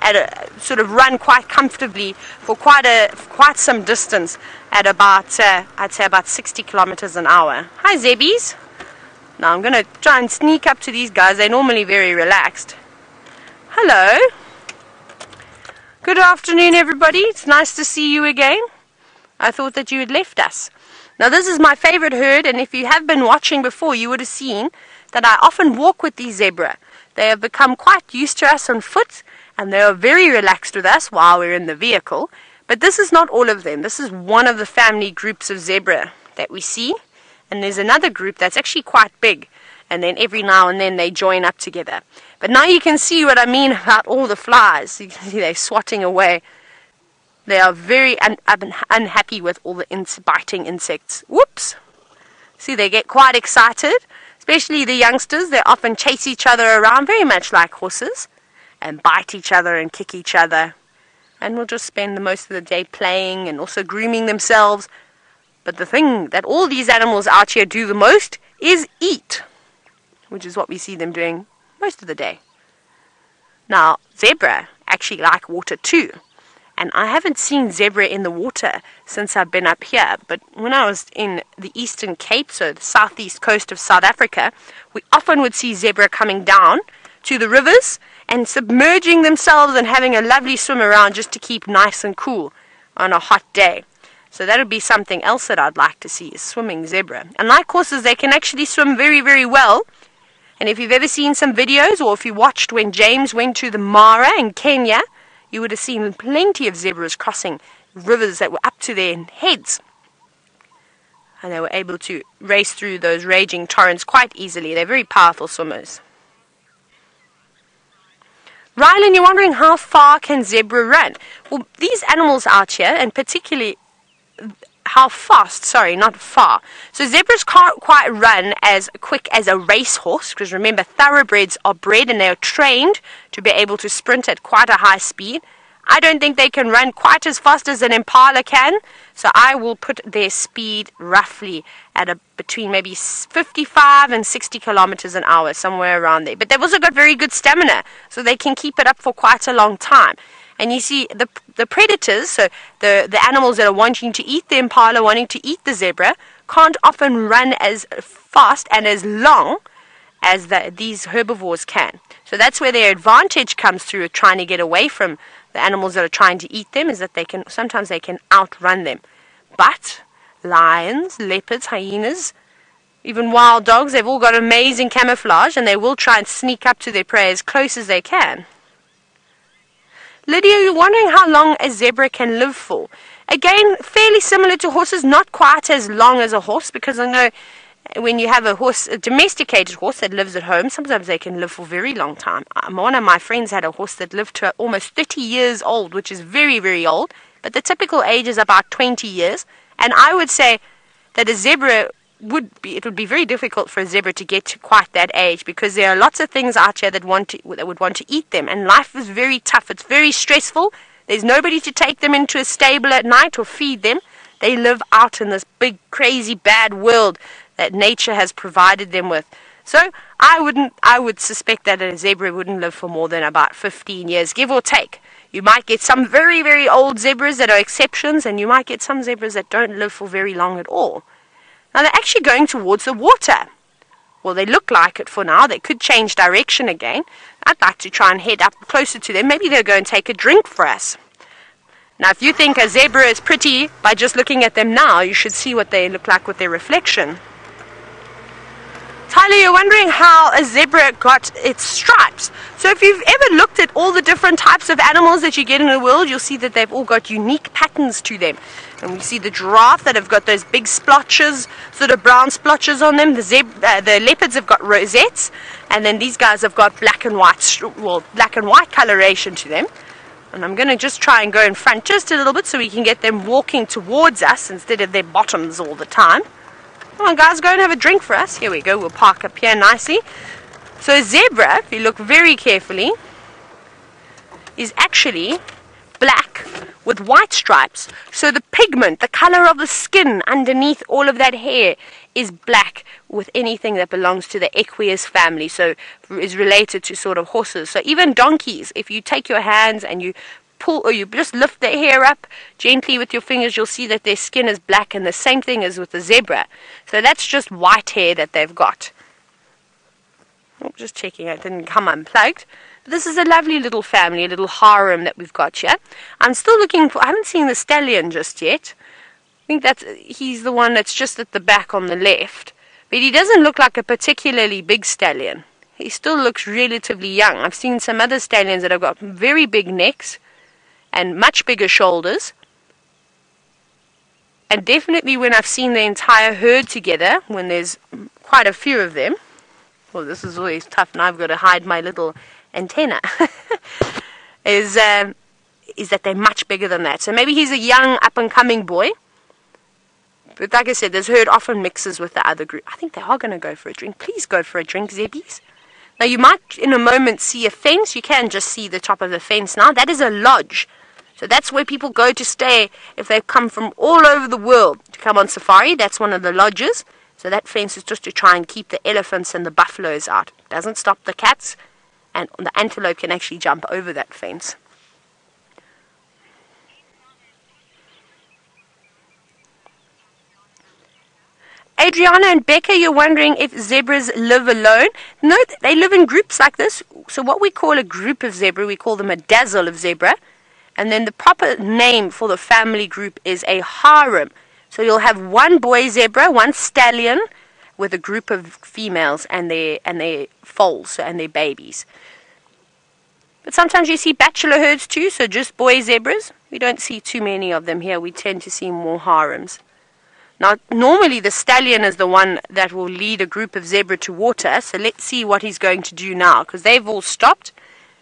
sort of run quite comfortably for quite some distance at about, I'd say about 60 kilometers an hour. Hi, Zebbies. Now I'm going to try and sneak up to these guys. They're normally very relaxed. Hello. Good afternoon, everybody. It's nice to see you again. I thought that you had left us. Now this is my favorite herd, and if you have been watching before, you would have seen that I often walk with these zebra. They have become quite used to us on foot, and they are very relaxed with us while we're in the vehicle. But this is not all of them. This is one of the family groups of zebra that we see, and there's another group that's actually quite big, and then every now and then they join up together. But now you can see what I mean about all the flies. You can see they're swatting away. They are very unhappy with all the biting insects. Whoops! See, they get quite excited, especially the youngsters. They often chase each other around, very much like horses, and bite each other and kick each other. and will just spend the most of the day playing and also grooming themselves. But the thing that all these animals out here do the most is eat, which is what we see them doing most of the day. Now, zebra actually like water too. And I haven't seen zebra in the water since I've been up here. But when I was in the Eastern Cape, so the southeast coast of South Africa, we often would see zebra coming down to the rivers and submerging themselves and having a lovely swim around just to keep nice and cool on a hot day. So that would be something else that I'd like to see, is swimming zebra. And like horses, they can actually swim very, very well. And if you've ever seen some videos, or if you watched when James went to the Mara in Kenya, you would have seen plenty of zebras crossing rivers that were up to their heads. And they were able to race through those raging torrents quite easily. They're very powerful swimmers. Rylan, you're wondering how far can zebra run? Well, these animals out here, and particularly how fast, sorry, not far. So zebras can't quite run as quick as a racehorse, because remember, thoroughbreds are bred and they are trained to be able to sprint at quite a high speed. I don't think they can run quite as fast as an Impala can, so I will put their speed roughly at between maybe 55 and 60 kilometers an hour, somewhere around there. But they've also got very good stamina, so they can keep it up for quite a long time. And you see, the predators, so the animals that are wanting to eat the Impala, wanting to eat the zebra, can't often run as fast and as long as these herbivores can. So that's where their advantage comes through, trying to get away from the animals that are trying to eat them, is that sometimes they can outrun them. But lions, leopards, hyenas, even wild dogs, they've all got amazing camouflage, and they will try and sneak up to their prey as close as they can. Lydia, you're wondering how long a zebra can live for. Again, fairly similar to horses, not quite as long as a horse, because I know when you have a domesticated horse that lives at home, sometimes they can live for a very long time. One of my friends had a horse that lived to almost 30 years old, which is very, very old, but the typical age is about 20 years. And I would say that it would be very difficult for a zebra to get to quite that age, because there are lots of things out here that would want to eat them, and life is very tough. It's very stressful. There's nobody to take them into a stable at night or feed them. They live out in this big, crazy, bad world that nature has provided them with. So I would suspect that a zebra wouldn't live for more than about 15 years, give or take. You might get some very, very old zebras that are exceptions, and you might get some zebras that don't live for very long at all. Now they're actually going towards the water. Well, they look like it for now. They could change direction again. I'd like to try and head up closer to them. Maybe they'll go and take a drink for us. Now, if you think a zebra is pretty by just looking at them now, you should see what they look like with their reflection. Tayla, you're wondering how a zebra got its stripes. So if you've ever looked at all the different types of animals that you get in the world, you'll see that they've all got unique patterns to them. And we see the giraffe that have got those big splotches, sort of brown splotches on them. The leopards have got rosettes, and then these guys have got black and white coloration to them. And I'm going to just try and go in front just a little bit so we can get them walking towards us instead of their bottoms all the time. Come on, guys, go and have a drink for us. Here we go. We'll park up here nicely. So a zebra, if you look very carefully, is actually black with white stripes. So the pigment, the color of the skin underneath all of that hair, is black with anything that belongs to the equus family, so is related to sort of horses. So even donkeys, if you take your hands and you pull, or you just lift their hair up gently with your fingers, you'll see that their skin is black, and the same thing is with the zebra. So that's just white hair that they've got. Oh, just checking it didn't come unplugged. But this is a lovely little family, a little harem that we've got here. I'm still looking for, I haven't seen the stallion just yet. I think he's the one that's just at the back on the left. But he doesn't look like a particularly big stallion. He still looks relatively young. I've seen some other stallions that have got very big necks and much bigger shoulders. And definitely when I've seen the entire herd together, when there's quite a few of them, well, this is always tough, and I've got to hide my little antenna, is that they're much bigger than that. So maybe he's a young up-and-coming boy. But like I said, this herd often mixes with the other group. I think they are going to go for a drink. Please go for a drink, Zebbies. Now, you might in a moment see a fence. You can just see the top of the fence now. That is a lodge. So that's where people go to stay if they've come from all over the world to come on safari. That's one of the lodges. So that fence is just to try and keep the elephants and the buffaloes out. It doesn't stop the cats, and the antelope can actually jump over that fence. Adriana and Becca, you're wondering if zebras live alone. No, they live in groups like this. So what we call a group of zebra, we call them a dazzle of zebra. And then the proper name for the family group is a harem. So you'll have one boy zebra, one stallion, with a group of females and their foals and their babies. But sometimes you see bachelor herds too, so just boy zebras. We don't see too many of them here. We tend to see more harems. Now, normally the stallion is the one that will lead a group of zebra to water, so let's see what he's going to do now, because they've all stopped,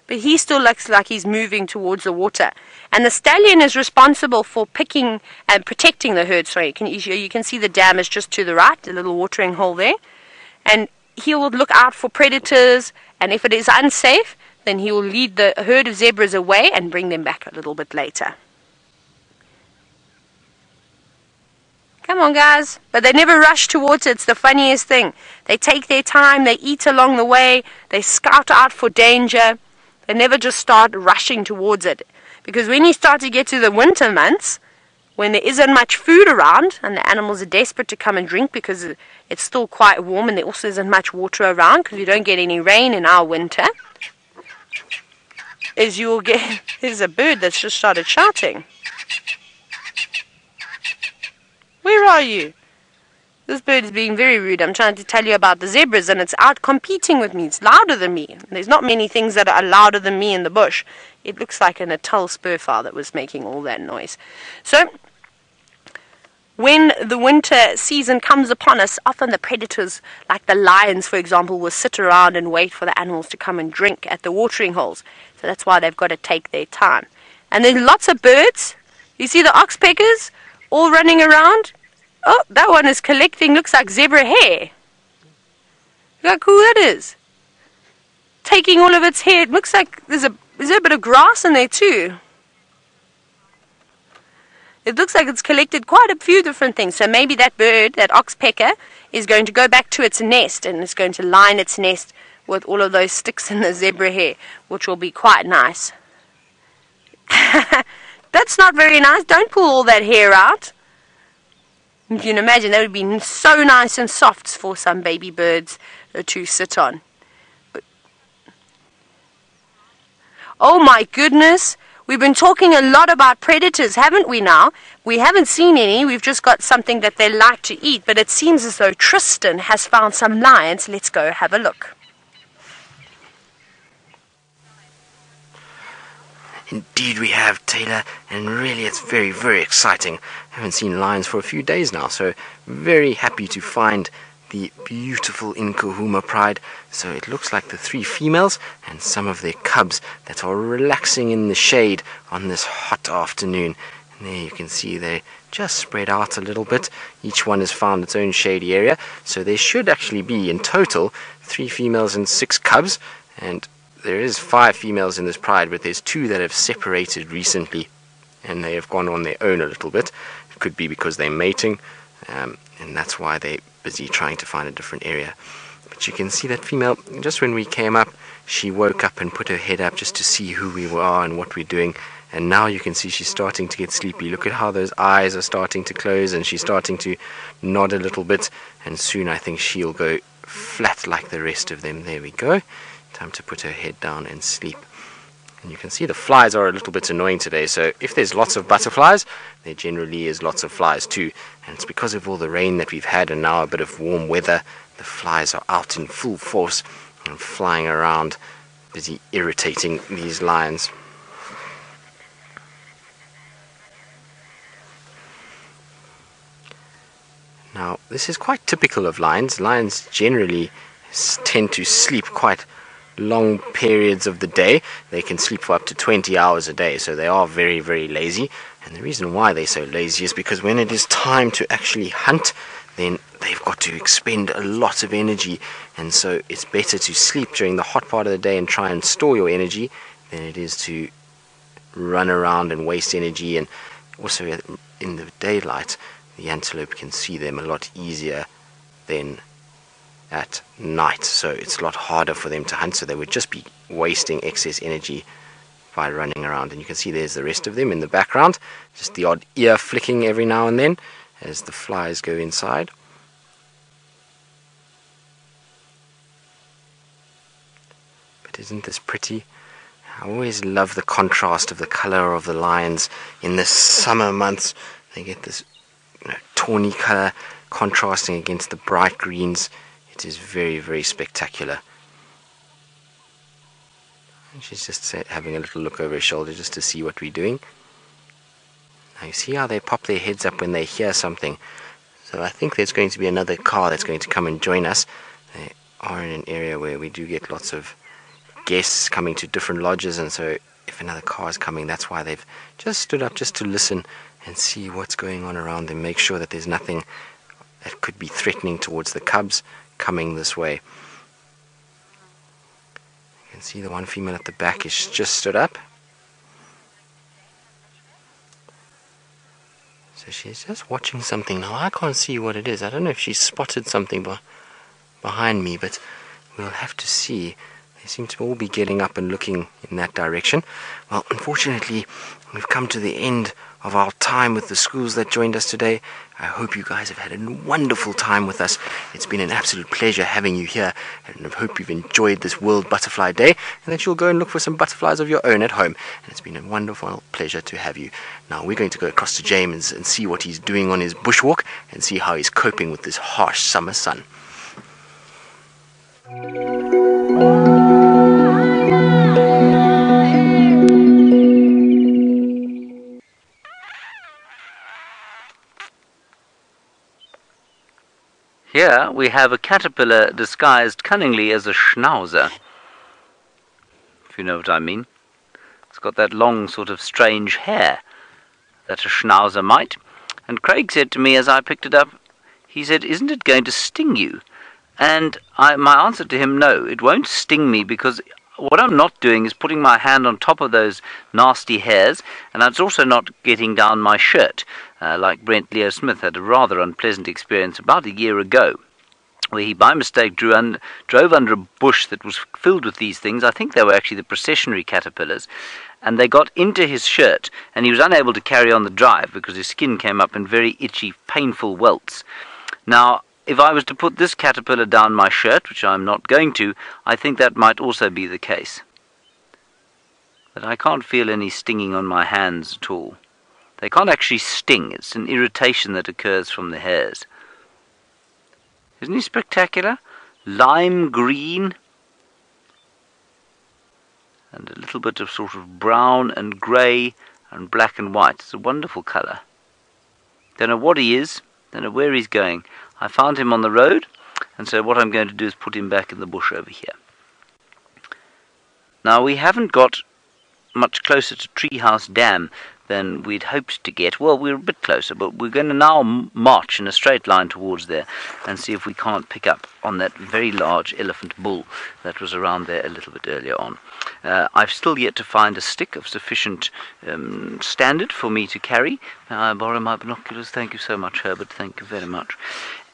but he still looks like he's moving towards the water. And the stallion is responsible for picking and protecting the herd. Sorry, you can see the dam is just to the right, the little watering hole there. And he will look out for predators, and if it is unsafe, then he will lead the herd of zebras away and bring them back a little bit later. Come on, guys. But they never rush towards it. It's the funniest thing. They take their time. They eat along the way. They scout out for danger. They never just start rushing towards it. Because when you start to get to the winter months, when there isn't much food around, and the animals are desperate to come and drink because it's still quite warm, and there also isn't much water around because you don't get any rain in our winter, is you will get... There's a bird that's just started shouting. Where are you? This bird is being very rude. I'm trying to tell you about the zebras, and it's out competing with me. It's louder than me. There's not many things that are louder than me in the bush. It looks like a Natal spurfowl that was making all that noise. So, when the winter season comes upon us, often the predators, like the lions, for example, will sit around and wait for the animals to come and drink at the watering holes. So that's why they've got to take their time. And there's lots of birds. You see the oxpeckers all running around. Oh, that one is collecting, looks like zebra hair. Look how cool that is. Taking all of its hair. It looks like is there a bit of grass in there too? It looks like it's collected quite a few different things. So maybe that bird, that oxpecker, is going to go back to its nest, and it's going to line its nest with all of those sticks in the zebra hair, which will be quite nice. That's not very nice. Don't pull all that hair out. You can imagine that would be so nice and soft for some baby birds to sit on. But, oh my goodness, we've been talking a lot about predators, haven't we now? We haven't seen any, we've just got something that they like to eat, but it seems as though Tristan has found some lions. Let's go have a look. Indeed we have, Tayla, and really it's very, very exciting. I haven't seen lions for a few days now, so very happy to find the beautiful Nkuhuma pride. So it looks like the 3 females and some of their cubs that are relaxing in the shade on this hot afternoon. And there you can see they just spread out a little bit. Each one has found its own shady area, so there should actually be in total 3 females and 6 cubs, and there is 5 females in this pride, but there's 2 that have separated recently, and they have gone on their own a little bit. It could be because they're mating, and that's why they're busy trying to find a different area. But you can see that female, just when we came up, she woke up and put her head up just to see who we are and what we're doing. And now you can see she's starting to get sleepy. Look at how those eyes are starting to close, and she's starting to nod a little bit, and soon I think she'll go flat like the rest of them. There we go. Time to put her head down and sleep. And you can see the flies are a little bit annoying today, so if there's lots of butterflies, there generally is lots of flies too. And it's because of all the rain that we've had and now a bit of warm weather, the flies are out in full force and flying around, busy irritating these lions. Now, this is quite typical of lions. Lions generally tend to sleep quite long periods of the day. They can sleep for up to 20 hours a day, so they are very, very lazy. And the reason why they're so lazy is because when it is time to actually hunt, then they've got to expend a lot of energy, and so it's better to sleep during the hot part of the day and try and store your energy than it is to run around and waste energy, and also in the daylight the antelope can see them a lot easier than at night, so it's a lot harder for them to hunt, so they would just be wasting excess energy by running around. And you can see there's the rest of them in the background, just the odd ear flicking every now and then as the flies go inside. But isn't this pretty? I always love the contrast of the color of the lions in the summer months. They get this tawny color contrasting against the bright greens. It is very, very spectacular. And she's just having a little look over her shoulder just to see what we're doing. Now you see how they pop their heads up when they hear something. So I think there's going to be another car that's going to come and join us. They are in an area where we do get lots of guests coming to different lodges, and so if another car is coming, that's why they've just stood up just to listen and see what's going on around them, make sure that there's nothing that could be threatening towards the cubs coming this way. You can see the one female at the back is just stood up, so she's just watching something. Now I can't see what it is. I don't know if she's spotted something behind me, but we'll have to see. They seem to all be getting up and looking in that direction. Well, unfortunately, we've come to the end of our time with the schools that joined us today. I hope you guys have had a wonderful time with us. It's been an absolute pleasure having you here, and I hope you've enjoyed this World Butterfly Day, and that you'll go and look for some butterflies of your own at home. And it's been a wonderful pleasure to have you. Now we're going to go across to James and see what he's doing on his bushwalk and see how he's coping with this harsh summer sun. Here we have a caterpillar disguised cunningly as a schnauzer, if you know what I mean. It's got that long sort of strange hair that a schnauzer might. And Craig said to me as I picked it up, he said, "Isn't it going to sting you?" And my answer to him, no, it won't sting me, because what I'm not doing is putting my hand on top of those nasty hairs, and it's also not getting down my shirt, like Brent Leo Smith had a rather unpleasant experience about a year ago, where he by mistake drove under a bush that was filled with these things. I think they were actually the processionary caterpillars, and they got into his shirt, and he was unable to carry on the drive because his skin came up in very itchy, painful welts. Now, if I was to put this caterpillar down my shirt, which I'm not going to, I think that might also be the case. But I can't feel any stinging on my hands at all. They can't actually sting. It's an irritation that occurs from the hairs. Isn't he spectacular? Lime green and a little bit of sort of brown and grey and black and white. It's a wonderful colour. Don't know what he is, don't know where he's going. I found him on the road, and so what I'm going to do is put him back in the bush over here. Now, we haven't got much closer to Treehouse Dam than we'd hoped to get. Well, we're a bit closer, but we're going to now march in a straight line towards there and see if we can't pick up on that very large elephant bull that was around there a little bit earlier on. I've still yet to find a stick of sufficient standard for me to carry. I borrow my binoculars. Thank you so much, Herbert. Thank you very much.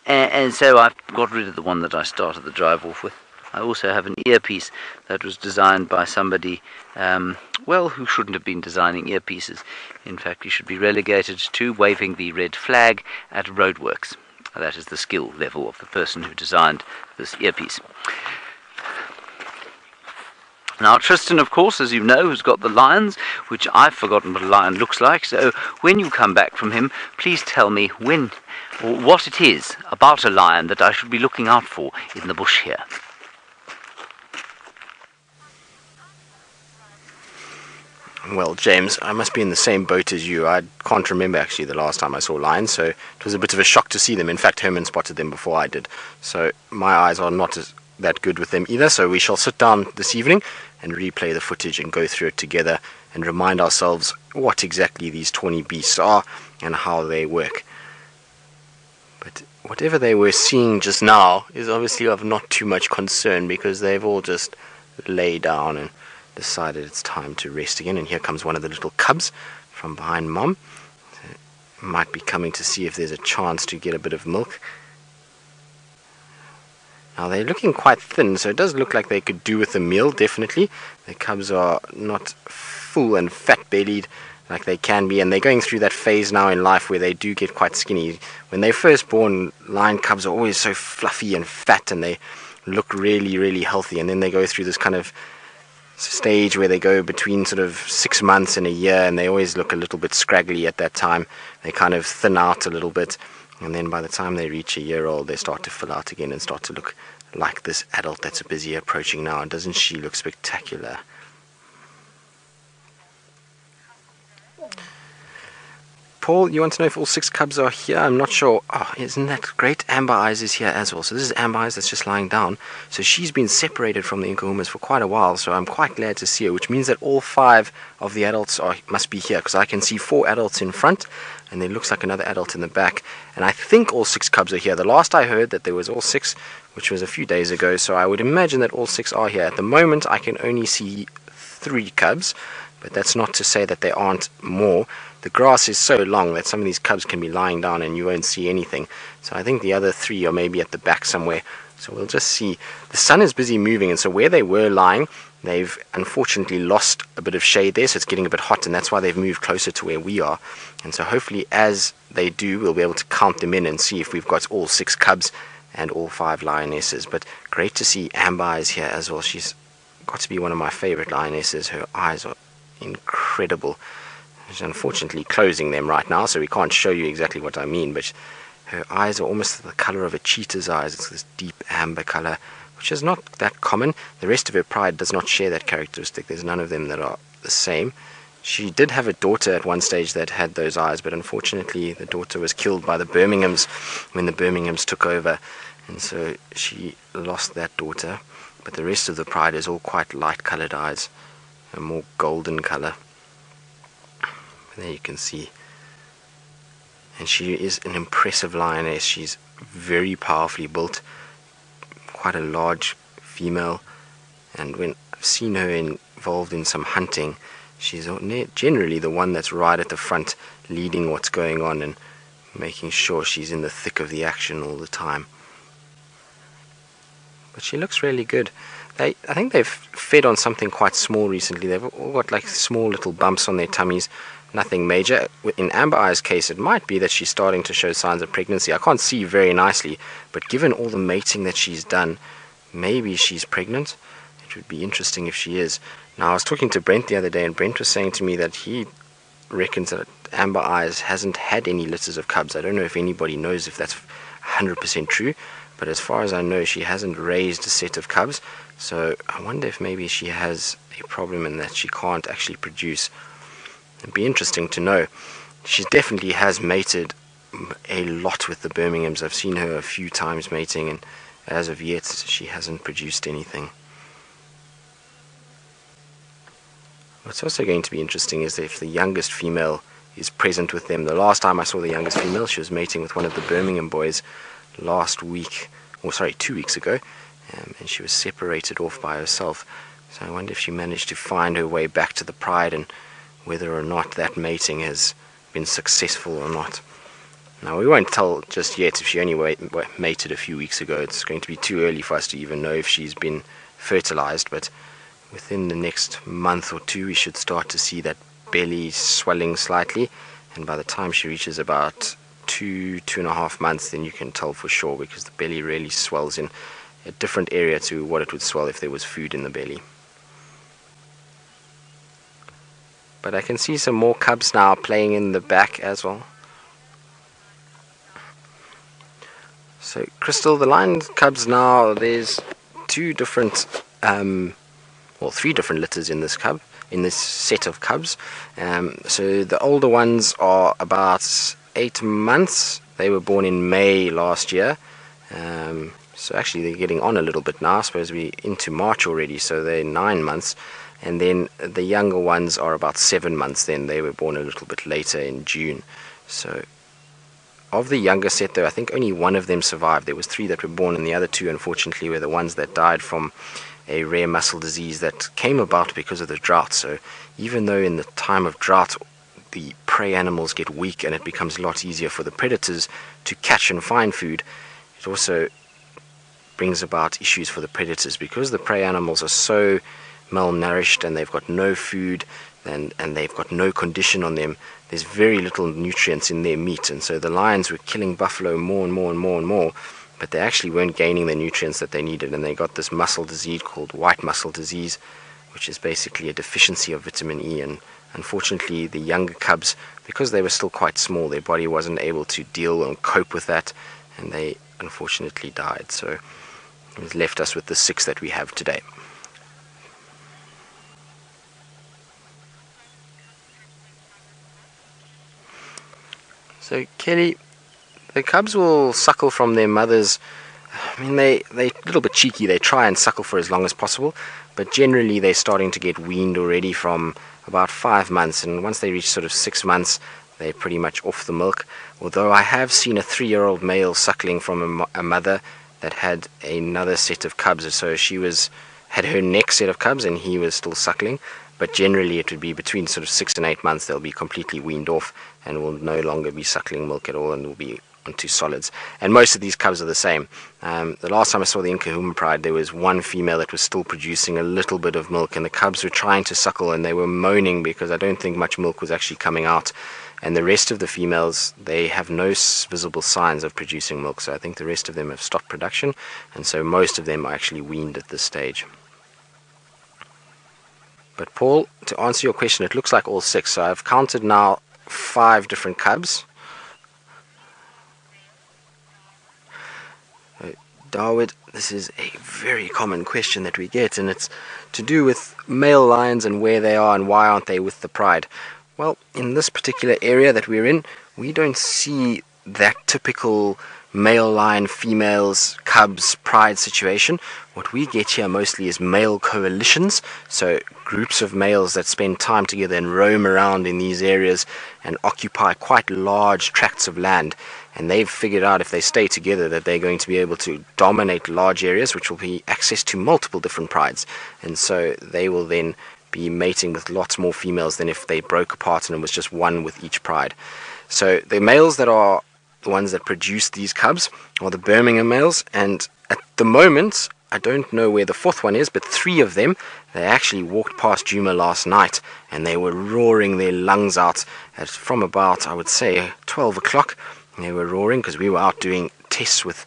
And so I've got rid of the one that I started the drive off with. I also have an earpiece that was designed by somebody, well, who shouldn't have been designing earpieces. In fact, he should be relegated to waving the red flag at roadworks. That is the skill level of the person who designed this earpiece. Now, Tristan, of course, as you know, has got the lions, which I've forgotten what a lion looks like. So when you come back from him, please tell me when or what it is about a lion that I should be looking out for in the bush here. Well, James, I must be in the same boat as you. I can't remember actually the last time I saw lions, so it was a bit of a shock to see them. In fact, Herman spotted them before I did. So my eyes are not that good with them either, so we shall sit down this evening and replay the footage and go through it together and remind ourselves what exactly these tawny beasts are and how they work. But whatever they were seeing just now is obviously of not too much concern, because they've all just lay down and decided it's time to rest again. And here comes one of the little cubs from behind mom. Might be coming to see if there's a chance to get a bit of milk. Now they're looking quite thin, so it does look like they could do with a meal, definitely. The cubs are not full and fat-bellied like they can be, and they're going through that phase now in life where they do get quite skinny. When they're first born, lion cubs are always so fluffy and fat, and they look really, really healthy, and then they go through this kind of stage where they go between sort of 6 months and a year, and they always look a little bit scraggly at that time. They kind of thin out a little bit, and then by the time they reach a year old, they start to fill out again and start to look like this adult that's busy approaching now. And doesn't she look spectacular? Paul, you want to know if all 6 cubs are here? I'm not sure. Oh, isn't that great? Amber Eyes is here as well. So this is Amber Eyes that's just lying down. So she's been separated from the Nkuhumas for quite a while. So I'm quite glad to see her, which means that all 5 of the adults must be here, because I can see 4 adults in front, and there looks like another adult in the back. And I think all 6 cubs are here. The last I heard that there was all 6, which was a few days ago. So I would imagine that all 6 are here. At the moment, I can only see 3 cubs, but that's not to say that there aren't more. The grass is so long that some of these cubs can be lying down and you won't see anything. So I think the other 3 are maybe at the back somewhere. So we'll just see. The sun is busy moving, and so where they were lying, they've unfortunately lost a bit of shade there, so it's getting a bit hot, and that's why they've moved closer to where we are. And so hopefully as they do, we'll be able to count them in and see if we've got all 6 cubs and all 5 lionesses. But great to see Amber Eyes here as well. She's got to be one of my favorite lionesses. Her eyes are incredible. She's unfortunately closing them right now, so we can't show you exactly what I mean, but her eyes are almost the color of a cheetah's eyes. It's this deep amber color, which is not that common. The rest of her pride does not share that characteristic. There's none of them that are the same. She did have a daughter at one stage that had those eyes, but unfortunately the daughter was killed by the Birminghams when the Birminghams took over, and so she lost that daughter. But the rest of the pride is all quite light colored eyes, a more golden color. There you can see. And she is an impressive lioness. She's very powerfully built, quite a large female, and when I've seen her involved in some hunting, she's generally the one that's right at the front, leading what's going on and making sure she's in the thick of the action all the time. But she looks really good. I think they've fed on something quite small recently. They've all got like small little bumps on their tummies. Nothing major. In Amber Eye's case, it might be that she's starting to show signs of pregnancy. I can't see very nicely, but given all the mating that she's done, maybe she's pregnant. It would be interesting if she is. Now, I was talking to Brent the other day, and Brent was saying to me that he reckons that Amber Eyes hasn't had any litters of cubs. I don't know if anybody knows if that's 100% true, but as far as I know, she hasn't raised a set of cubs. So I wonder if maybe she has a problem in that she can't actually produce. It'd be interesting to know. She definitely has mated a lot with the Birminghams. I've seen her a few times mating, and as of yet she hasn't produced anything. What's also going to be interesting is if the youngest female is present with them. The last time I saw the youngest female, she was mating with one of the Birmingham boys last week, or sorry, 2 weeks ago, and she was separated off by herself. So I wonder if she managed to find her way back to the pride, and whether or not that mating has been successful or not. Now, we won't tell just yet if she only mated a few weeks ago. It's going to be too early for us to even know if she's been fertilized, but within the next month or 2 we should start to see that belly swelling slightly, and by the time she reaches about 2.5 months, then you can tell for sure, because the belly really swells in a different area to what it would swell if there was food in the belly. But I can see some more cubs now playing in the back as well. So Crystal, the lion cubs now, there's 3 different litters in this set of cubs. So the older ones are about 8 months. They were born in May last year. So actually they're getting on a little bit now. I suppose we're into March already, so they're 9 months. And then the younger ones are about 7 months. Then they were born a little bit later in June. So of the younger set, though, I think only one of them survived. There was 3 that were born, and the other 2 unfortunately were the ones that died from a rare muscle disease that came about because of the drought. So even though in the time of drought the prey animals get weak and it becomes a lot easier for the predators to catch and find food, it also brings about issues for the predators because the prey animals are so malnourished and they've got no food and they've got no condition on them. There's very little nutrients in their meat, and so the lions were killing buffalo more and more and more and more, but they actually weren't gaining the nutrients that they needed, and they got this muscle disease called white muscle disease, which is basically a deficiency of vitamin E. And unfortunately the younger cubs, because they were still quite small, their body wasn't able to deal and cope with that, and they unfortunately died. So it left us with the 6 that we have today. So Kelly, the cubs will suckle from their mothers. I mean, they're a little bit cheeky. They try and suckle for as long as possible, but generally they're starting to get weaned already from about 5 months, and once they reach sort of 6 months, they're pretty much off the milk. Although I have seen a 3-year-old male suckling from a mother that had another set of cubs, so she had her next set of cubs and he was still suckling. But generally it would be between sort of 6 and 8 months they'll be completely weaned off and will no longer be suckling milk at all and will be onto solids. And most of these cubs are the same. The last time I saw the Nkuhuma pride, there was one female that was still producing a little bit of milk, and the cubs were trying to suckle and they were moaning because I don't think much milk was actually coming out. And the rest of the females, they have no visible signs of producing milk, so I think the rest of them have stopped production, and so most of them are actually weaned at this stage. But Paul, to answer your question, it looks like all 6. So I've counted now 5 different cubs. Darwood, this is a very common question that we get, and it's to do with male lions and where they are and why aren't they with the pride. Well, in this particular area that we're in, we don't see that typical male lion, females, cubs, pride situation. What we get here mostly is male coalitions, so groups of males that spend time together and roam around in these areas and occupy quite large tracts of land. And they've figured out if they stay together that they're going to be able to dominate large areas, which will be access to multiple different prides. And so they will then be mating with lots more females than if they broke apart and it was just one with each pride. So the males that are the ones that produce these cubs are the Birmingham males, and at the moment I don't know where the 4th one is, but 3 of them, they actually walked past Djuma last night and they were roaring their lungs out from about, I would say, 12 o'clock. They were roaring because we were out doing tests with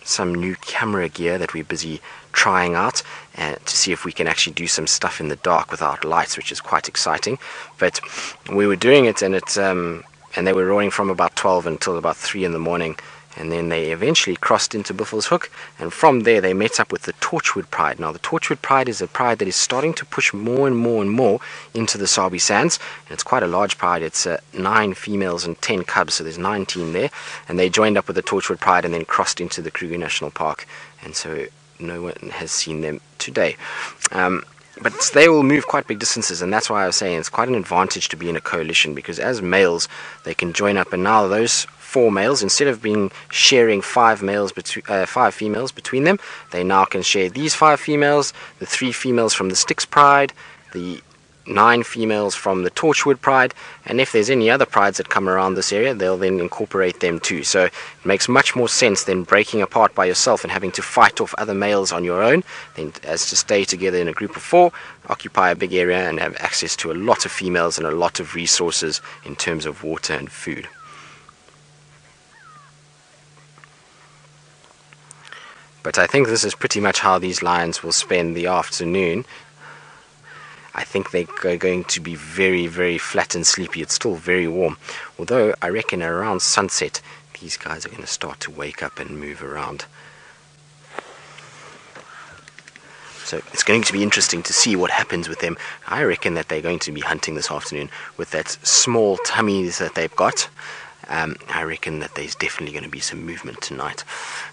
some new camera gear that we're busy trying out to see if we can actually do some stuff in the dark without lights, which is quite exciting. But we were doing it, and they were roaring from about 12 until about 3 in the morning, and then they eventually crossed into Buffelshoek, Hook, and from there they met up with the Torchwood pride. Now the Torchwood pride is a pride that is starting to push more and more and more into the Sabi Sands, and it's quite a large pride. It's 9 females and 10 cubs, so there's 19 there, and they joined up with the Torchwood pride and then crossed into the Kruger National Park, and so no one has seen them today. But they will move quite big distances, and that's why I was saying it's quite an advantage to be in a coalition, because as males they can join up, and now those 4 males, instead of sharing 5 females between them, they now can share these 5 females, the 3 females from the Styx pride, the 9 females from the Torchwood pride, and if there's any other prides that come around this area, they'll then incorporate them too. So it makes much more sense than breaking apart by yourself and having to fight off other males on your own, than as to stay together in a group of 4, occupy a big area and have access to a lot of females and a lot of resources in terms of water and food. But I think this is pretty much how these lions will spend the afternoon. I think they're going to be very, very flat and sleepy. It's still very warm. Although I reckon around sunset, these guys are going to start to wake up and move around. So it's going to be interesting to see what happens with them. I reckon that they're going to be hunting this afternoon with that small tummies that they've got. I reckon that there's definitely going to be some movement tonight.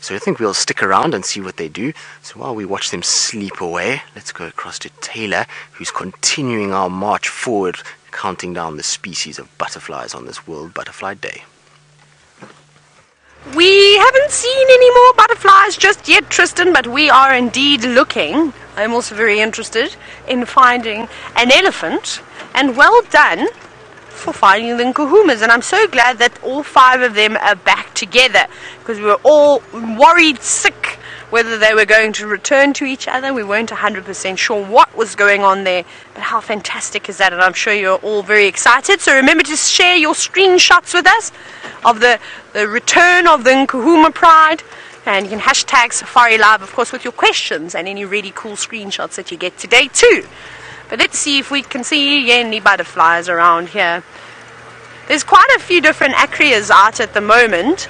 So I think we'll stick around and see what they do. So while we watch them sleep away, let's go across to Tayla, who's continuing our march forward, counting down the species of butterflies on this World Butterfly Day. We haven't seen any more butterflies just yet, Tristan, but we are indeed looking. I'm also very interested in finding an elephant, and well done for finding the Nkuhumas, and I'm so glad that all 5 of them are back together, because we were all worried sick whether they were going to return to each other. We weren't 100% sure what was going on there, but how fantastic is that? And I'm sure you're all very excited. So remember to share your screenshots with us of the return of the Nkuhuma Pride, and you can hashtag Safari Live, of course, with your questions and any really cool screenshots that you get today too. But let's see if we can see any butterflies around here. There's quite a few different acrias out at the moment,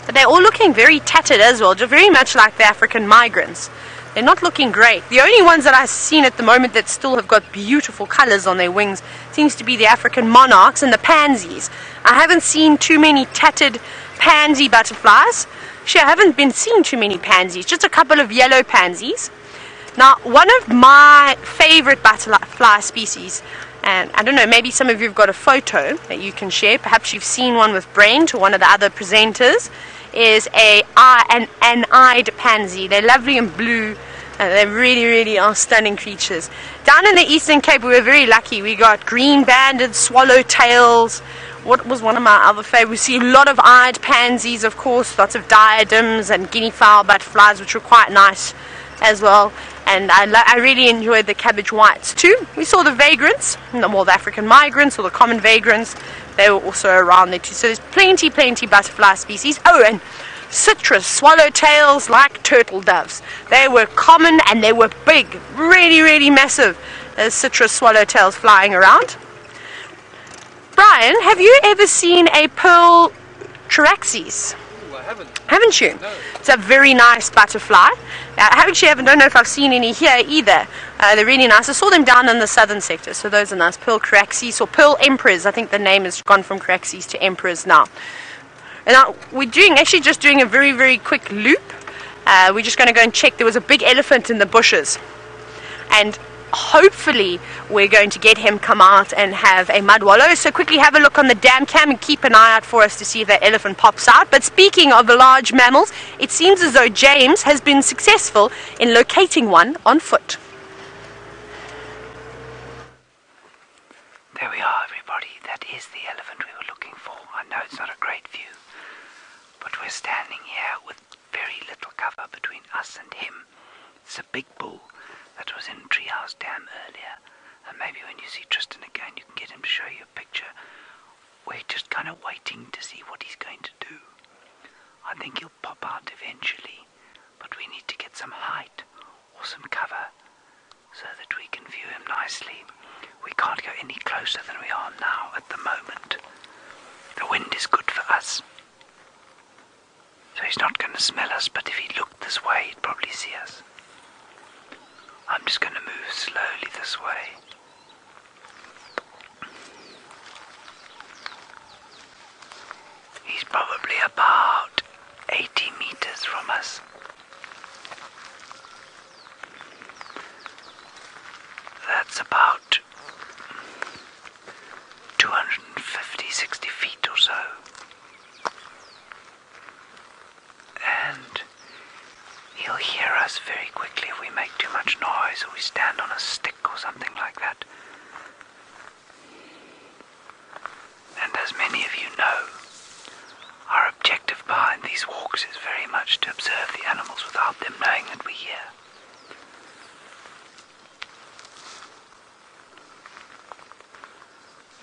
but they're all looking very tattered as well, just very much like the African migrants. They're not looking great. The only ones that I've seen at the moment that still have got beautiful colors on their wings seems to be the African monarchs and the pansies. I haven't seen too many tattered pansy butterflies. Actually, I haven't been seeing too many pansies, just a couple of yellow pansies. Now, one of my favorite butterfly species, and I don't know, maybe some of you have got a photo that you can share, perhaps you've seen one with Brent or one of the other presenters, is an eyed pansy. They're lovely and blue, and they really are stunning creatures. Down in the Eastern Cape, we were very lucky. We got green-banded swallowtails. What was one of my other favorites? We see a lot of eyed pansies, of course, lots of diadems and guinea fowl butterflies, which were quite nice as well. And I really enjoyed the cabbage whites too. We saw the vagrants, well, the African migrants or the common vagrants. They were also around there too. So there's plenty butterfly species. Oh, and citrus swallowtails like turtle doves. They were common and they were big, really massive. There's citrus swallowtails flying around. Brian, have you ever seen a pearl Charaxes? I haven't. Haven't you? No. It's a very nice butterfly. I don't know if I've seen any here either. They're really nice. I saw them down in the southern sector, so those are nice. Pearl Charaxes or Pearl Emperors. I think the name has gone from Charaxes to Emperors now. And now we're just doing a very quick loop. We're just going to go and check. There was a big elephant in the bushes, and hopefully we're going to get him come out and have a mud wallow. So quickly have a look on the dam cam and keep an eye out for us to see if that elephant pops out. But speaking of large mammals, it seems as though James has been successful in locating one on foot. There we are, everybody. That is the elephant we were looking for. I know it's not a great view, but we're standing here with very little cover between us and him. It's a big bull that was in Treehouse Dam earlier, and maybe when you see Tristan again you can get him to show you a picture. We're just kind of waiting to see what he's going to do. I think he'll pop out eventually, but we need to get some height or some cover so that we can view him nicely. We can't go any closer than we are now at the moment. The wind is good for us, so he's not going to smell us, but if he looked this way he'd probably see us. I'm just going to move slowly this way. He's probably about 80 meters from us. That's about 250, 60 feet or so. And he'll hear us very quickly if we make too much noise or we stand on a stick or something like that. And as many of you know, our objective behind these walks is very much to observe the animals without them knowing that we're here.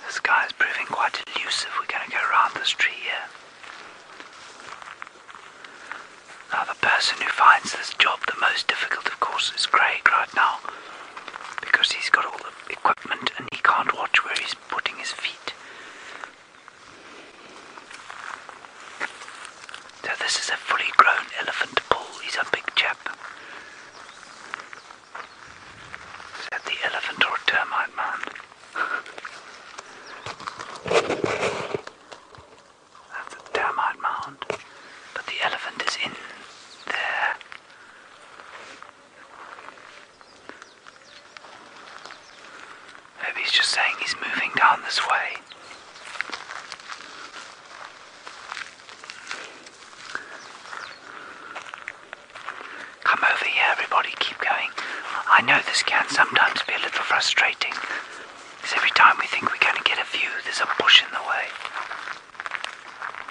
The sky is proving quite elusive. We're going to go around this tree here. Now, the person who finds this job the most difficult, of course, is Craig right now, because he's got all the equipment and he can't watch where he's putting his feet. So this is a fully grown elephant bull. He's a big chap. Is that the elephant or a termite mound? That's a termite mound, but the elephant is in there. Maybe he's just saying he's moving down this way. I know this can sometimes be a little frustrating, because every time we think we're going to get a view, there's a bush in the way.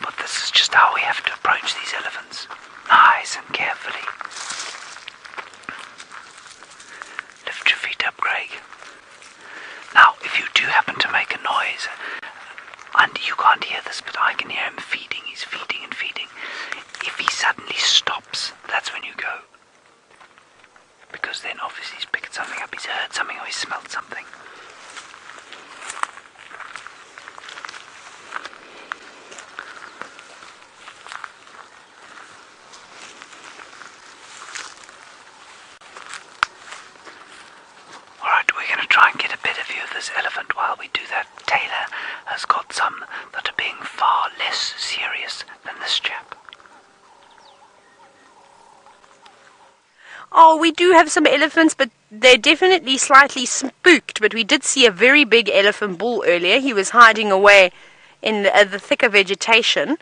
But this is just how we have to approach these elephants, nice and carefully. Lift your feet up, Craig. Now, if you do happen to make a noise, and you can't hear this, but I can hear him feeding, he's feeding and feeding. If he suddenly stops, that's when you go. Because then obviously he's picked something up, he's heard something or he's smelled something. Alright, we're going to try and get a better view of this elephant. While we do that, Tayla has got some that are being far less serious than this chap. Oh, we do have some elephants, but they're definitely slightly spooked. But we did see a very big elephant bull earlier. He was hiding away in the thicker vegetation.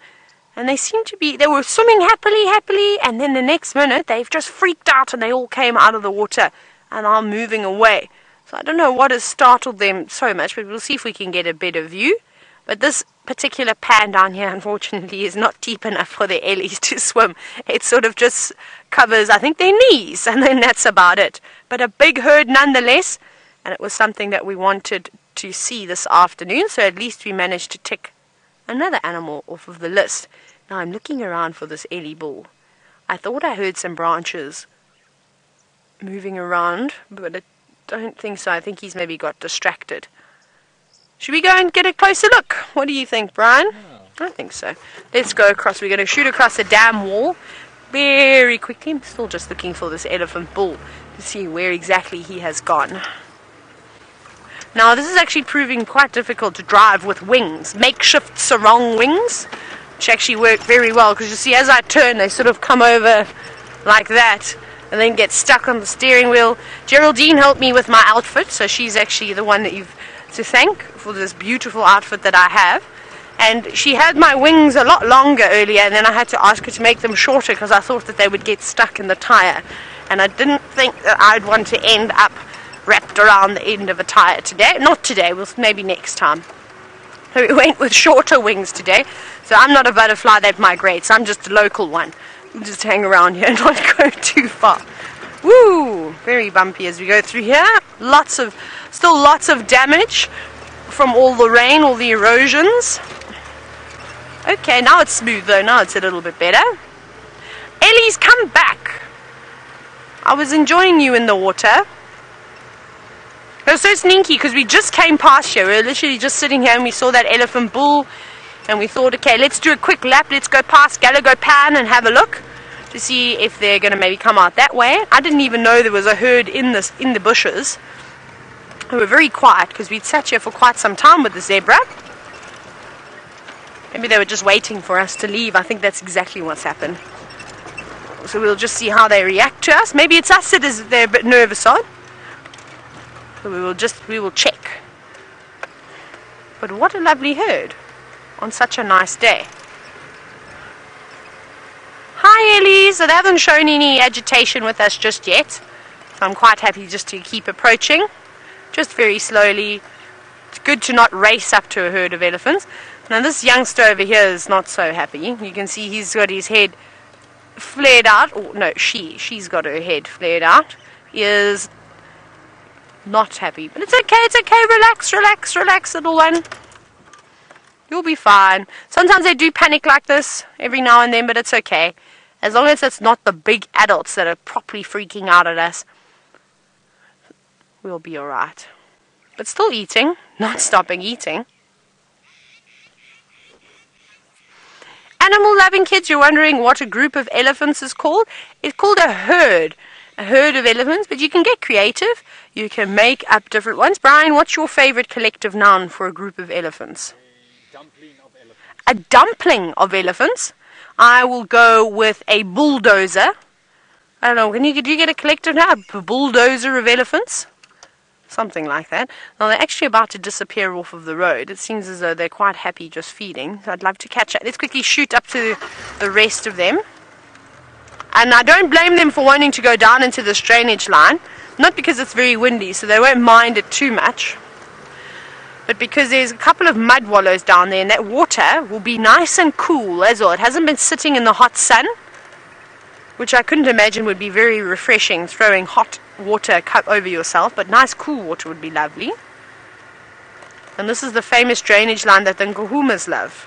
And they seemed to be, they were swimming happily, and then the next minute they've just freaked out and they all came out of the water and are moving away. So I don't know what has startled them so much, but we'll see if we can get a better view. But this particular pan down here, unfortunately, is not deep enough for the Ellies to swim. It sort of just covers, I think, their knees, and then that's about it. But a big herd nonetheless, and it was something that we wanted to see this afternoon, so at least we managed to tick another animal off of the list. Now I'm looking around for this Ellie bull. I thought I heard some branches moving around, but I don't think so. I think he's maybe got distracted. Should we go and get a closer look? What do you think, Brian? Yeah. I think so. Let's go across. We're going to shoot across the dam wall very quickly. I'm still just looking for this elephant bull to see where exactly he has gone. Now, this is actually proving quite difficult to drive with wings. Makeshift sarong wings, which actually work very well, because you see, as I turn, they sort of come over like that and then get stuck on the steering wheel. Geraldine helped me with my outfit, so she's actually the one that you've to thank for this beautiful outfit that I have. And she had my wings a lot longer earlier, and then I had to ask her to make them shorter because I thought that they would get stuck in the tire, and I didn't think that I'd want to end up wrapped around the end of a tire today. Not today, well, maybe next time. So we went with shorter wings today. So I'm not a butterfly that migrates, I'm just a local one. We'll just hang around here and not go too far. Woo! Very bumpy as we go through here. Still lots of damage from all the rain, all the erosions. Okay, now it's smooth though. Now it's a little bit better. Ellie's come back. I was enjoying you in the water. It was so sneaky because we just came past here. We were literally just sitting here and we saw that elephant bull. And we thought, okay, let's do a quick lap. Let's go past Gallagher Pan and have a look to see if they're going to maybe come out that way. I didn't even know there was a herd in the bushes. We were very quiet because we'd sat here for quite some time with the zebra. Maybe they were just waiting for us to leave. I think that's exactly what's happened. So we'll just see how they react to us. Maybe it's us that they're a bit nervous on. So we will check. But what a lovely herd on such a nice day. Hi Ellies, so they haven't shown any agitation with us just yet. So I'm quite happy just to keep approaching. Just very slowly. It's good to not race up to a herd of elephants. Now this youngster over here is not so happy. You can see he's got his head flared out. Or no, she's got her head flared out. He is not happy. But it's okay, relax, little one. You'll be fine. Sometimes they do panic like this every now and then, but it's okay. As long as it's not the big adults that are properly freaking out at us, we'll be alright. But still eating, not stopping eating. Animal loving kids, you're wondering what a group of elephants is called? It's called a herd. A herd of elephants, but you can get creative. You can make up different ones. Brian, what's your favorite collective noun for a group of elephants? A dumpling of elephants. I will go with a bulldozer. I don't know, do you get a collective now? A bulldozer of elephants? Something like that. Now they're actually about to disappear off of the road. It seems as though they're quite happy just feeding. So I'd love to catch up. Let's quickly shoot up to the rest of them. And I don't blame them for wanting to go down into this drainage line. Not because it's very windy, so they won't mind it too much, but because there's a couple of mud wallows down there, and that water will be nice and cool as well. It hasn't been sitting in the hot sun, which I couldn't imagine would be very refreshing, throwing hot water cup over yourself, but nice cool water would be lovely. And this is the famous drainage line that the Nkuhumas love.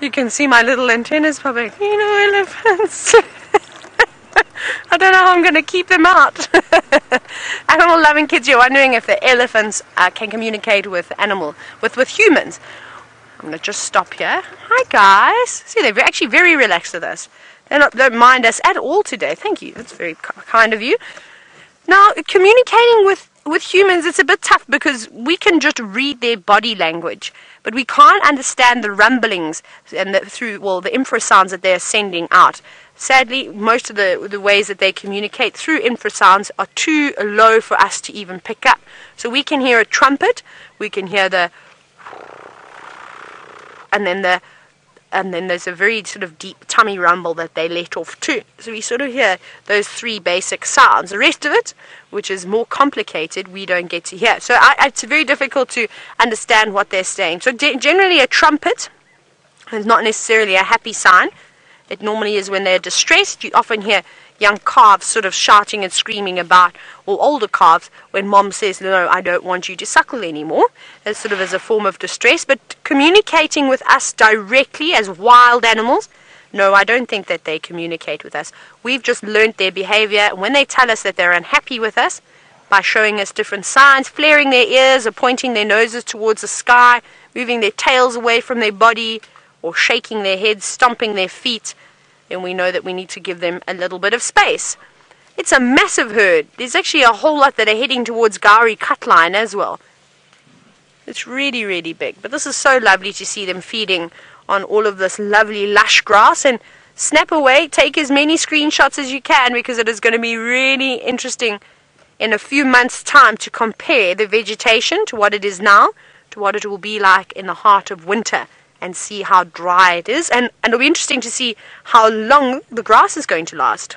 You can see my little antennas popping. You know, elephants. I don't know how I'm going to keep them out. Animal loving kids, you're wondering if the elephants can communicate with humans. I'm going to just stop here. Hi guys. See, they're actually very relaxed with us. They don't mind us at all today. Thank you. That's very kind of you. Now, communicating with humans, it's a bit tough because we can just read their body language, but we can't understand the rumblings and the infrasounds that they're sending out. Sadly, most of the ways that they communicate through infrasounds are too low for us to even pick up. So we can hear a trumpet, we can hear the, and then there's a very sort of deep tummy rumble that they let off too. So we sort of hear those three basic sounds. The rest of it, which is more complicated, we don't get to hear. So it's very difficult to understand what they're saying. So generally a trumpet is not necessarily a happy sign. It normally is when they're distressed. You often hear young calves sort of shouting and screaming about, or older calves, when mom says, no, I don't want you to suckle anymore, as sort of as a form of distress. But communicating with us directly as wild animals, no, I don't think that they communicate with us. We've just learnt their behavior, and when they tell us that they're unhappy with us, by showing us different signs, flaring their ears or pointing their noses towards the sky, moving their tails away from their body, or shaking their heads, stomping their feet, then we know that we need to give them a little bit of space. It's a massive herd. There's actually a whole lot that are heading towards Gowrie Cutline as well. It's really, really big. But this is so lovely to see them feeding on all of this lovely lush grass. And snap away, take as many screenshots as you can, because it is going to be really interesting in a few months' time to compare the vegetation to what it is now to what it will be like in the heart of winter, and see how dry it is, and it'll be interesting to see how long the grass is going to last.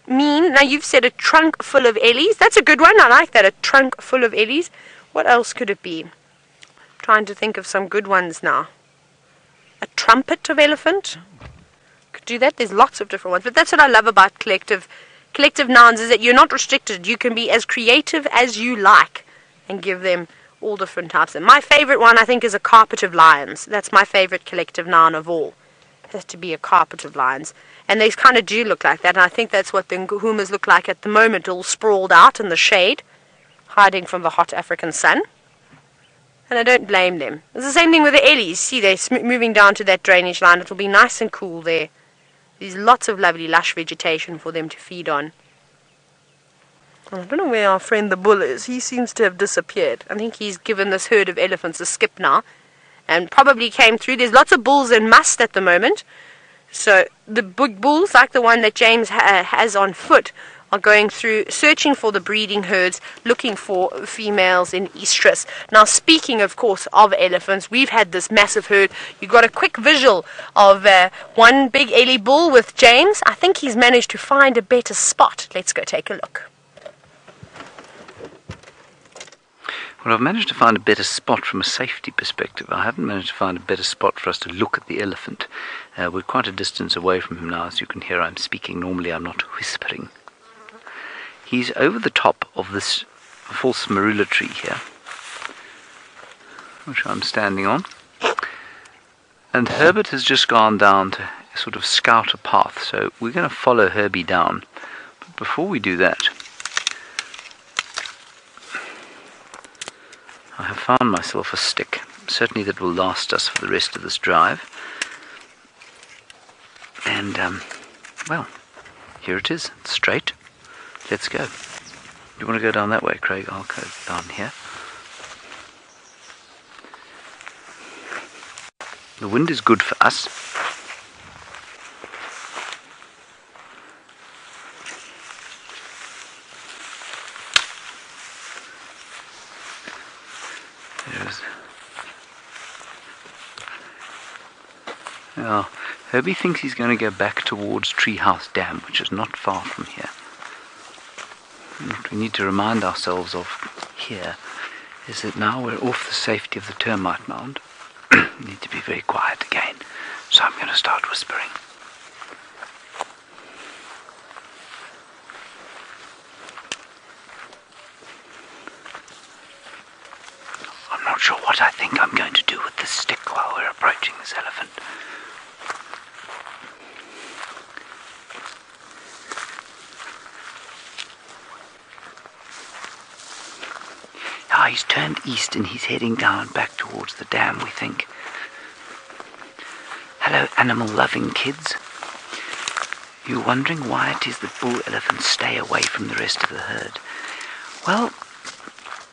Now you've said a trunk full of Ellies. That's a good one. I like that, a trunk full of Ellies. What else could it be? I'm trying to think of some good ones now. A trumpet of elephant? Could do that. There's lots of different ones, but that's what I love about collective nouns, is that you're not restricted. You can be as creative as you like and give them all different types. And my favorite one, I think, is a carpet of lions. That's my favorite collective noun of all. It has to be a carpet of lions. And they kind of do look like that, and I think that's what the Nkuhumas look like at the moment, all sprawled out in the shade, hiding from the hot African sun. And I don't blame them. It's the same thing with the Ellies. See, they're moving down to that drainage line. It'll be nice and cool there. There's lots of lovely lush vegetation for them to feed on. I don't know where our friend the bull is. He seems to have disappeared. I think he's given this herd of elephants a skip now, and probably came through. There's lots of bulls in must at the moment. So the big bulls, like the one that James has on foot, are going through, searching for the breeding herds, looking for females in estrus. Now, speaking, of course, of elephants, we've had this massive herd. You got a quick visual of one big Ellie bull with James. I think he's managed to find a better spot. Let's go take a look. Well, I've managed to find a better spot from a safety perspective. I haven't managed to find a better spot for us to look at the elephant. We're quite a distance away from him now. As you can hear, I'm speaking. Normally, I'm not whispering. He's over the top of this false marula tree here, which I'm standing on. And Herbert has just gone down to sort of scout a path. So we're going to follow Herbie down. But before we do that, I have found myself a stick, certainly that will last us for the rest of this drive. And, well, here it is, straight. Let's go. You want to go down that way, Craig? I'll go down here. The wind is good for us. Yeah, Herbie thinks he's going to go back towards Treehouse Dam, which is not far from here. And what we need to remind ourselves of here is that now we're off the safety of the termite mound. We need to be very quiet again, so I'm going to start whispering. I'm not sure what I think I'm going to do with this stick while we're approaching this elephant. He's turned east and he's heading down back towards the dam, we think. Hello, animal-loving kids. You're wondering why it is that bull elephants stay away from the rest of the herd? Well,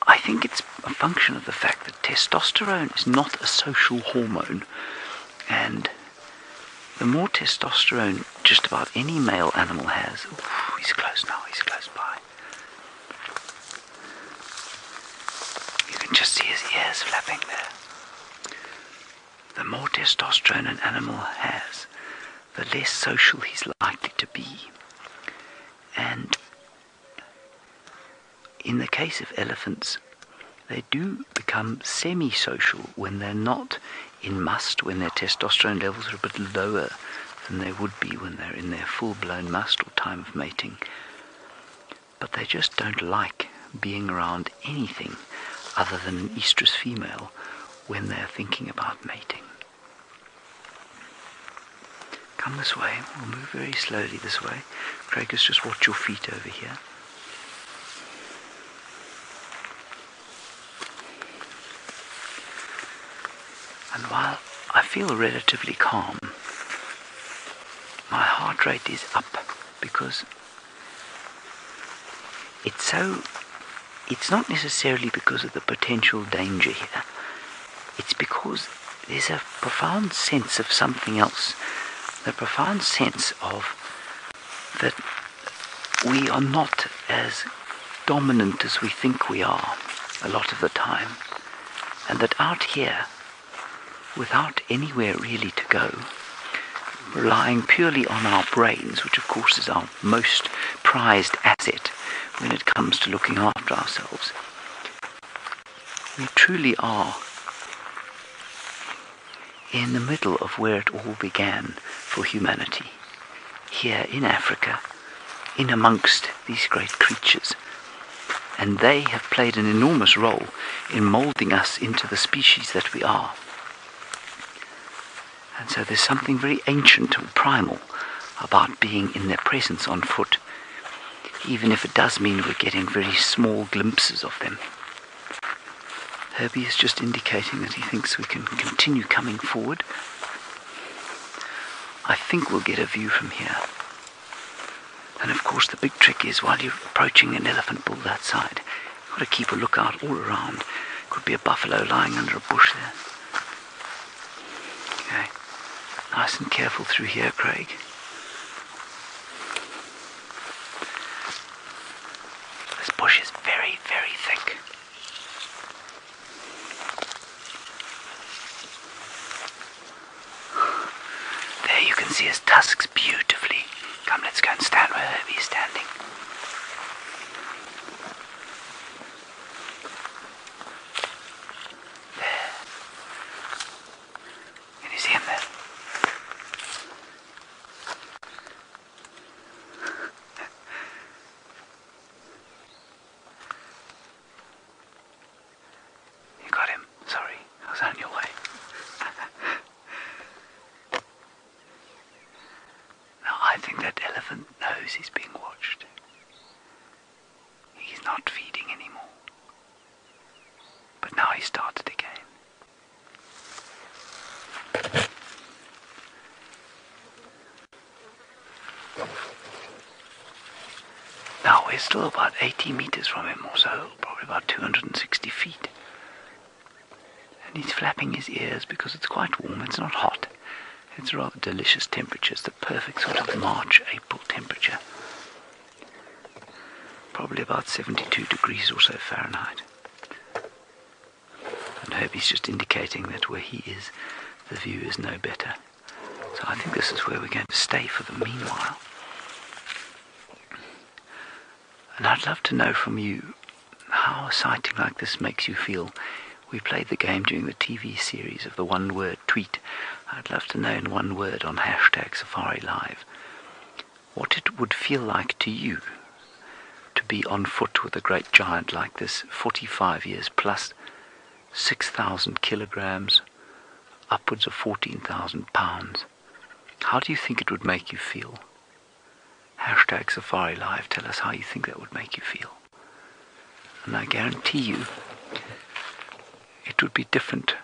I think it's a function of the fact that testosterone is not a social hormone. And the more testosterone just about any male animal has... Ooh, he's close now, he's close by. Just see his ears flapping there. The more testosterone an animal has, the less social he's likely to be. And in the case of elephants, they do become semi-social when they're not in must, when their testosterone levels are a bit lower than they would be when they're in their full-blown must or time of mating. But they just don't like being around anything other than an estrus female when they're thinking about mating. Come this way. We'll move very slowly this way. Craigus, just watch your feet over here. And while I feel relatively calm, my heart rate is up because it's not necessarily because of the potential danger here. It's because there's a profound sense of something else. The profound sense of that we are not as dominant as we think we are a lot of the time. And that out here, without anywhere really to go, relying purely on our brains, which of course is our most prized asset when it comes to looking after ourselves, we truly are in the middle of where it all began for humanity, here in Africa, in amongst these great creatures. And they have played an enormous role in moulding us into the species that we are. And so there's something very ancient and primal about being in their presence on foot, even if it does mean we're getting very small glimpses of them. Herbie is just indicating that he thinks we can continue coming forward. I think we'll get a view from here. And of course the big trick is, while you're approaching an elephant bull that side, you've got to keep a lookout all around. Could be a buffalo lying under a bush there. Okay, nice and careful through here, Craig. This bush is very, very thick. There you can see his tusks beautifully. Come, let's go and stand where Herbie is standing. There. Can you see him there? You got him. Sorry, I was on your way. I think that elephant knows he's being watched. He's not feeding anymore. But now he started again. Now we're still about 80 meters from him or so, probably about 260 feet. And he's flapping his ears because it's quite warm, it's not hot. It's a rather delicious temperature. It's the perfect sort of March, April temperature. Probably about 72 degrees or so Fahrenheit. And Herbie's just indicating that where he is, the view is no better. So I think this is where we're going to stay for the meanwhile. And I'd love to know from you how a sighting like this makes you feel. We played the game during the TV series of the one-word tweet. I'd love to know in one word on #SafariLive what it would feel like to you to be on foot with a great giant like this, 45 years plus, 6,000 kilograms, upwards of 14,000 pounds. How do you think it would make you feel? #SafariLive, tell us how you think that would make you feel. And I guarantee you, it would be different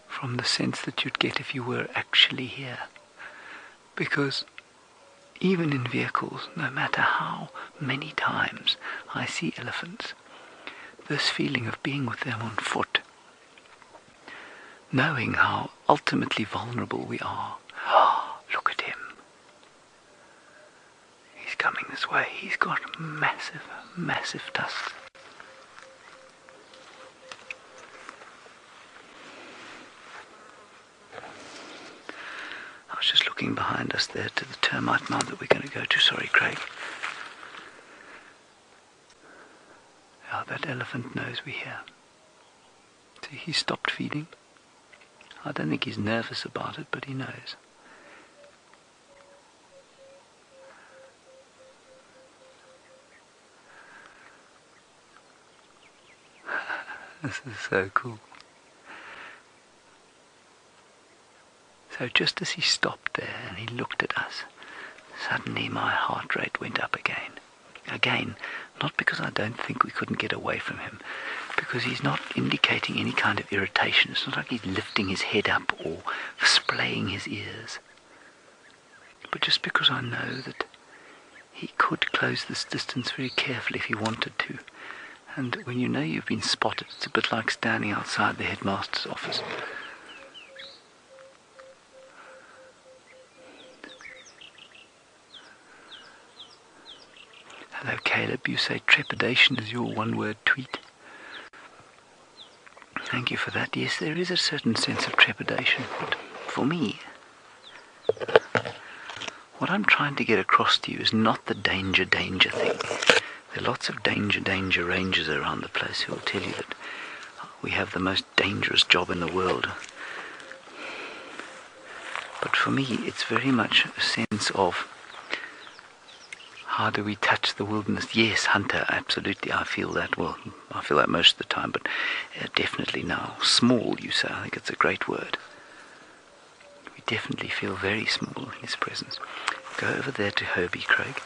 from the sense that you'd get if you were actually here. Because even in vehicles, no matter how many times I see elephants, this feeling of being with them on foot, knowing how ultimately vulnerable we are. Oh, look at him. He's coming this way. He's got massive, massive tusks. I was just looking behind us there to the termite mound that we're going to go to. Sorry, Craig. Yeah, that elephant knows we're here. See, he stopped feeding. I don't think he's nervous about it, but he knows. This is so cool. So just as he stopped there and he looked at us, suddenly my heart rate went up again. Again, not because I don't think we couldn't get away from him, because he's not indicating any kind of irritation. It's not like he's lifting his head up or splaying his ears. But just because I know that he could close this distance very carefully if he wanted to. And when you know you've been spotted, it's a bit like standing outside the headmaster's office. Hello Caleb, you say trepidation is your one-word tweet. Thank you for that. Yes, there is a certain sense of trepidation, but for me, what I'm trying to get across to you is not the danger thing. There are lots of danger rangers around the place who will tell you that we have the most dangerous job in the world. But for me, it's very much a sense of how do we touch the wilderness? Yes, hunter, absolutely. I feel that. Well, I feel that most of the time, but definitely now. Small, you say. I think it's a great word. We definitely feel very small in his presence. Go over there to Herbie, Craig.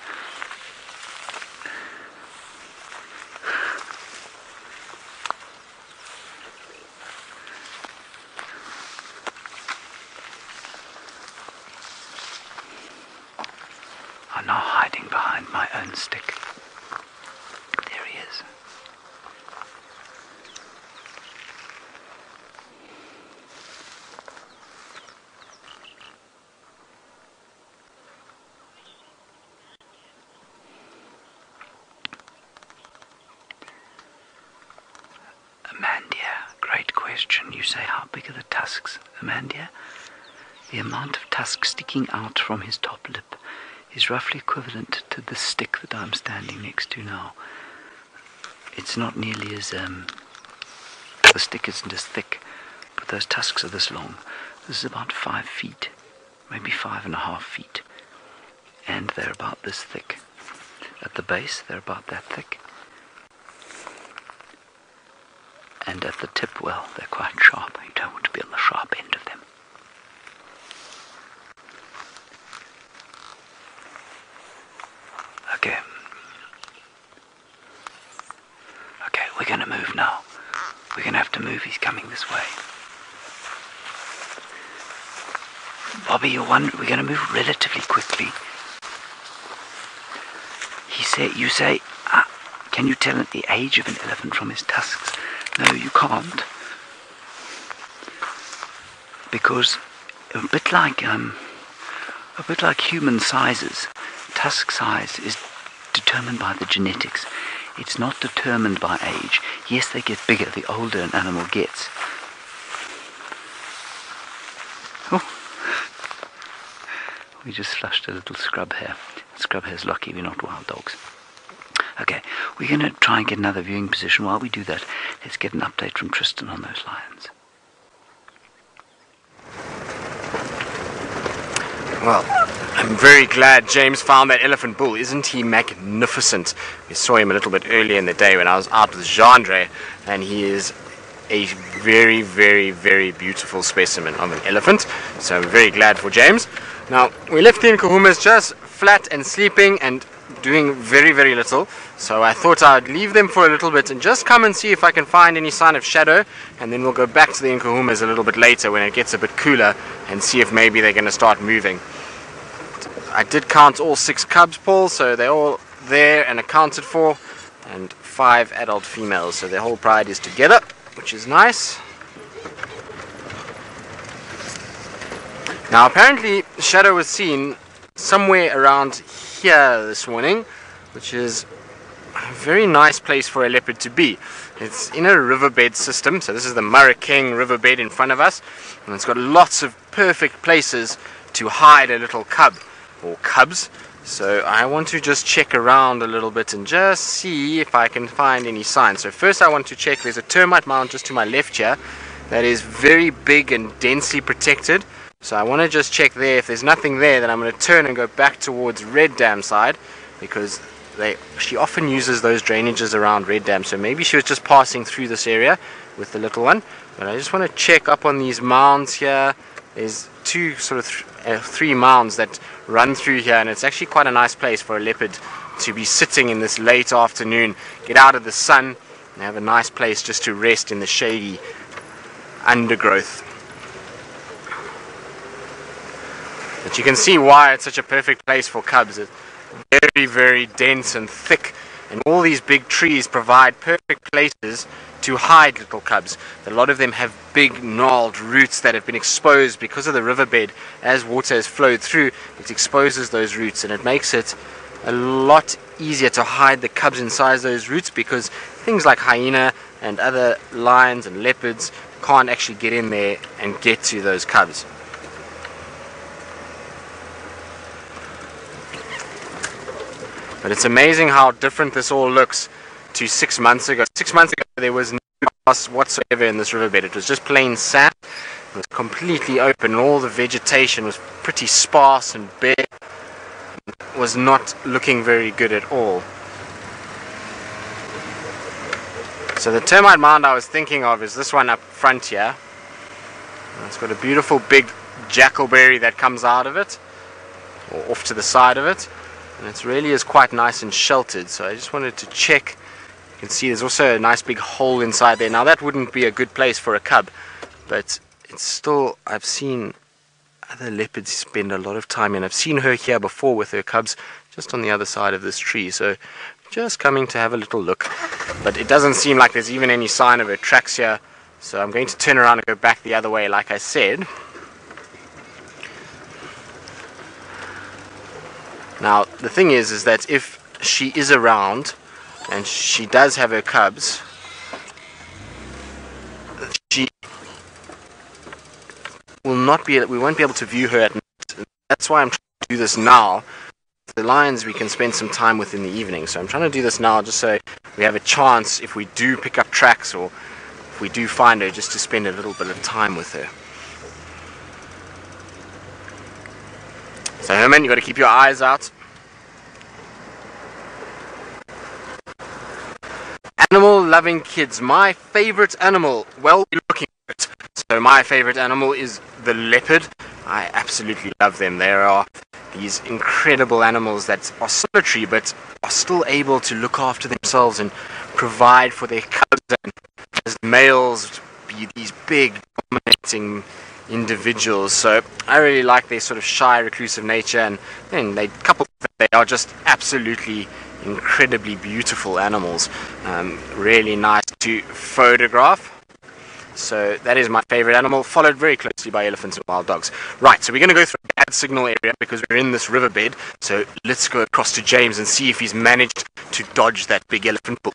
I'm now hiding behind my own stick. There he is. Amandia, great question. You say, how big are the tusks, Amandia? The amount of tusk sticking out from his top lip is roughly equivalent to the stick that I'm standing next to now. It's not nearly as, the stick isn't as thick, but those tusks are this long. This is about 5 feet, maybe 5.5 feet, and they're about this thick. At the base, they're about that thick. And at the tip, well, they're quite sharp. You don't want to be on the sharp end of them. Okay, we're going to move now. We're going to have to move. He's coming this way. Bobby, we're going to move relatively quickly. You say, can you tell the age of an elephant from his tusks? No, you can't. Because a bit like human sizes, tusk size is determined by the genetics. It's not determined by age. Yes, they get bigger the older an animal gets. Oh, We just flushed a little scrub hare. Scrub hare's lucky, we're not wild dogs. Okay, we're going to try and get another viewing position. While we do that, let's get an update from Tristan on those lions. Well, I'm very glad James found that elephant bull. Isn't he magnificent? We saw him a little bit earlier in the day when I was out with Gendre, and he is a very, very, very beautiful specimen of an elephant. So I'm very glad for James. Now, we left the Nkuhumas just flat and sleeping and doing very, very little. So I thought I'd leave them for a little bit and just come and see if I can find any sign of shadow, and then we'll go back to the Nkuhumas a little bit later when it gets a bit cooler and see if maybe they're going to start moving. I did count all 6 cubs, Paul, so they're all there and accounted for, and 5 adult females, so their whole pride is together, which is nice. Now apparently shadow was seen somewhere around here this morning, which is a very nice place for a leopard to be. It's in a riverbed system, so this is the Marakeng riverbed in front of us, and it's got lots of perfect places to hide a little cub or cubs. So I want to just check around a little bit and just see if I can find any signs. So first I want to check, there's a termite mound just to my left here that is very big and densely protected. So I want to just check there. If there's nothing there, then I'm going to turn and go back towards Red Dam side, because she often uses those drainages around Red Dam. So maybe she was just passing through this area with the little one. But I just want to check up on these mounds here. There's 2 sort of 3 mounds that run through here, and it's actually quite a nice place for a leopard to be sitting in this late afternoon, get out of the sun and have a nice place just to rest in the shady undergrowth. But you can see why it's such a perfect place for cubs. It's very, very dense and thick, and all these big trees provide perfect places to hide little cubs. A lot of them have big gnarled roots that have been exposed because of the riverbed. As water has flowed through, it exposes those roots, and it makes it a lot easier to hide the cubs inside those roots, because things like hyena and other lions and leopards can't actually get in there and get to those cubs. But it's amazing how different this all looks to 6 months ago. 6 months ago there was no grass whatsoever in this riverbed. It was just plain sand. It was completely open. All the vegetation was pretty sparse and bare. It was not looking very good at all. So the termite mound I was thinking of is this one up front here. It's got a beautiful big jackalberry that comes out of it, or off to the side of it. And it really is quite nice and sheltered, so I just wanted to check. You can see there's also a nice big hole inside there. Now that wouldn't be a good place for a cub, but it's still, I've seen other leopards spend a lot of time in. I've seen her here before with her cubs just on the other side of this tree, so just coming to have a little look. But it doesn't seem like there's even any sign of her tracks here, so I'm going to turn around and go back the other way like I said. Now the thing is that if she is around and she does have her cubs, she will not be, we won't be able to view her at night. That's why I'm trying to do this now. The lions we can spend some time with in the evening, so I'm trying to do this now just so we have a chance, if we do pick up tracks or if we do find her, just to spend a little bit of time with her. So Herman, you got to keep your eyes out. Animal loving kids, my favorite animal, well, you're looking at it. So my favorite animal is the leopard. I absolutely love them. There are these incredible animals that are solitary but are still able to look after themselves and provide for their cubs, and as males be these big dominating individuals. So I really like their sort of shy, reclusive nature, and then they couple that they are just absolutely incredibly beautiful animals. Really nice to photograph. So that is my favorite animal, followed very closely by elephants and wild dogs. Right, so we're going to go through a bad signal area because we're in this riverbed. So let's go across to James and see if he's managed to dodge that big elephant bull.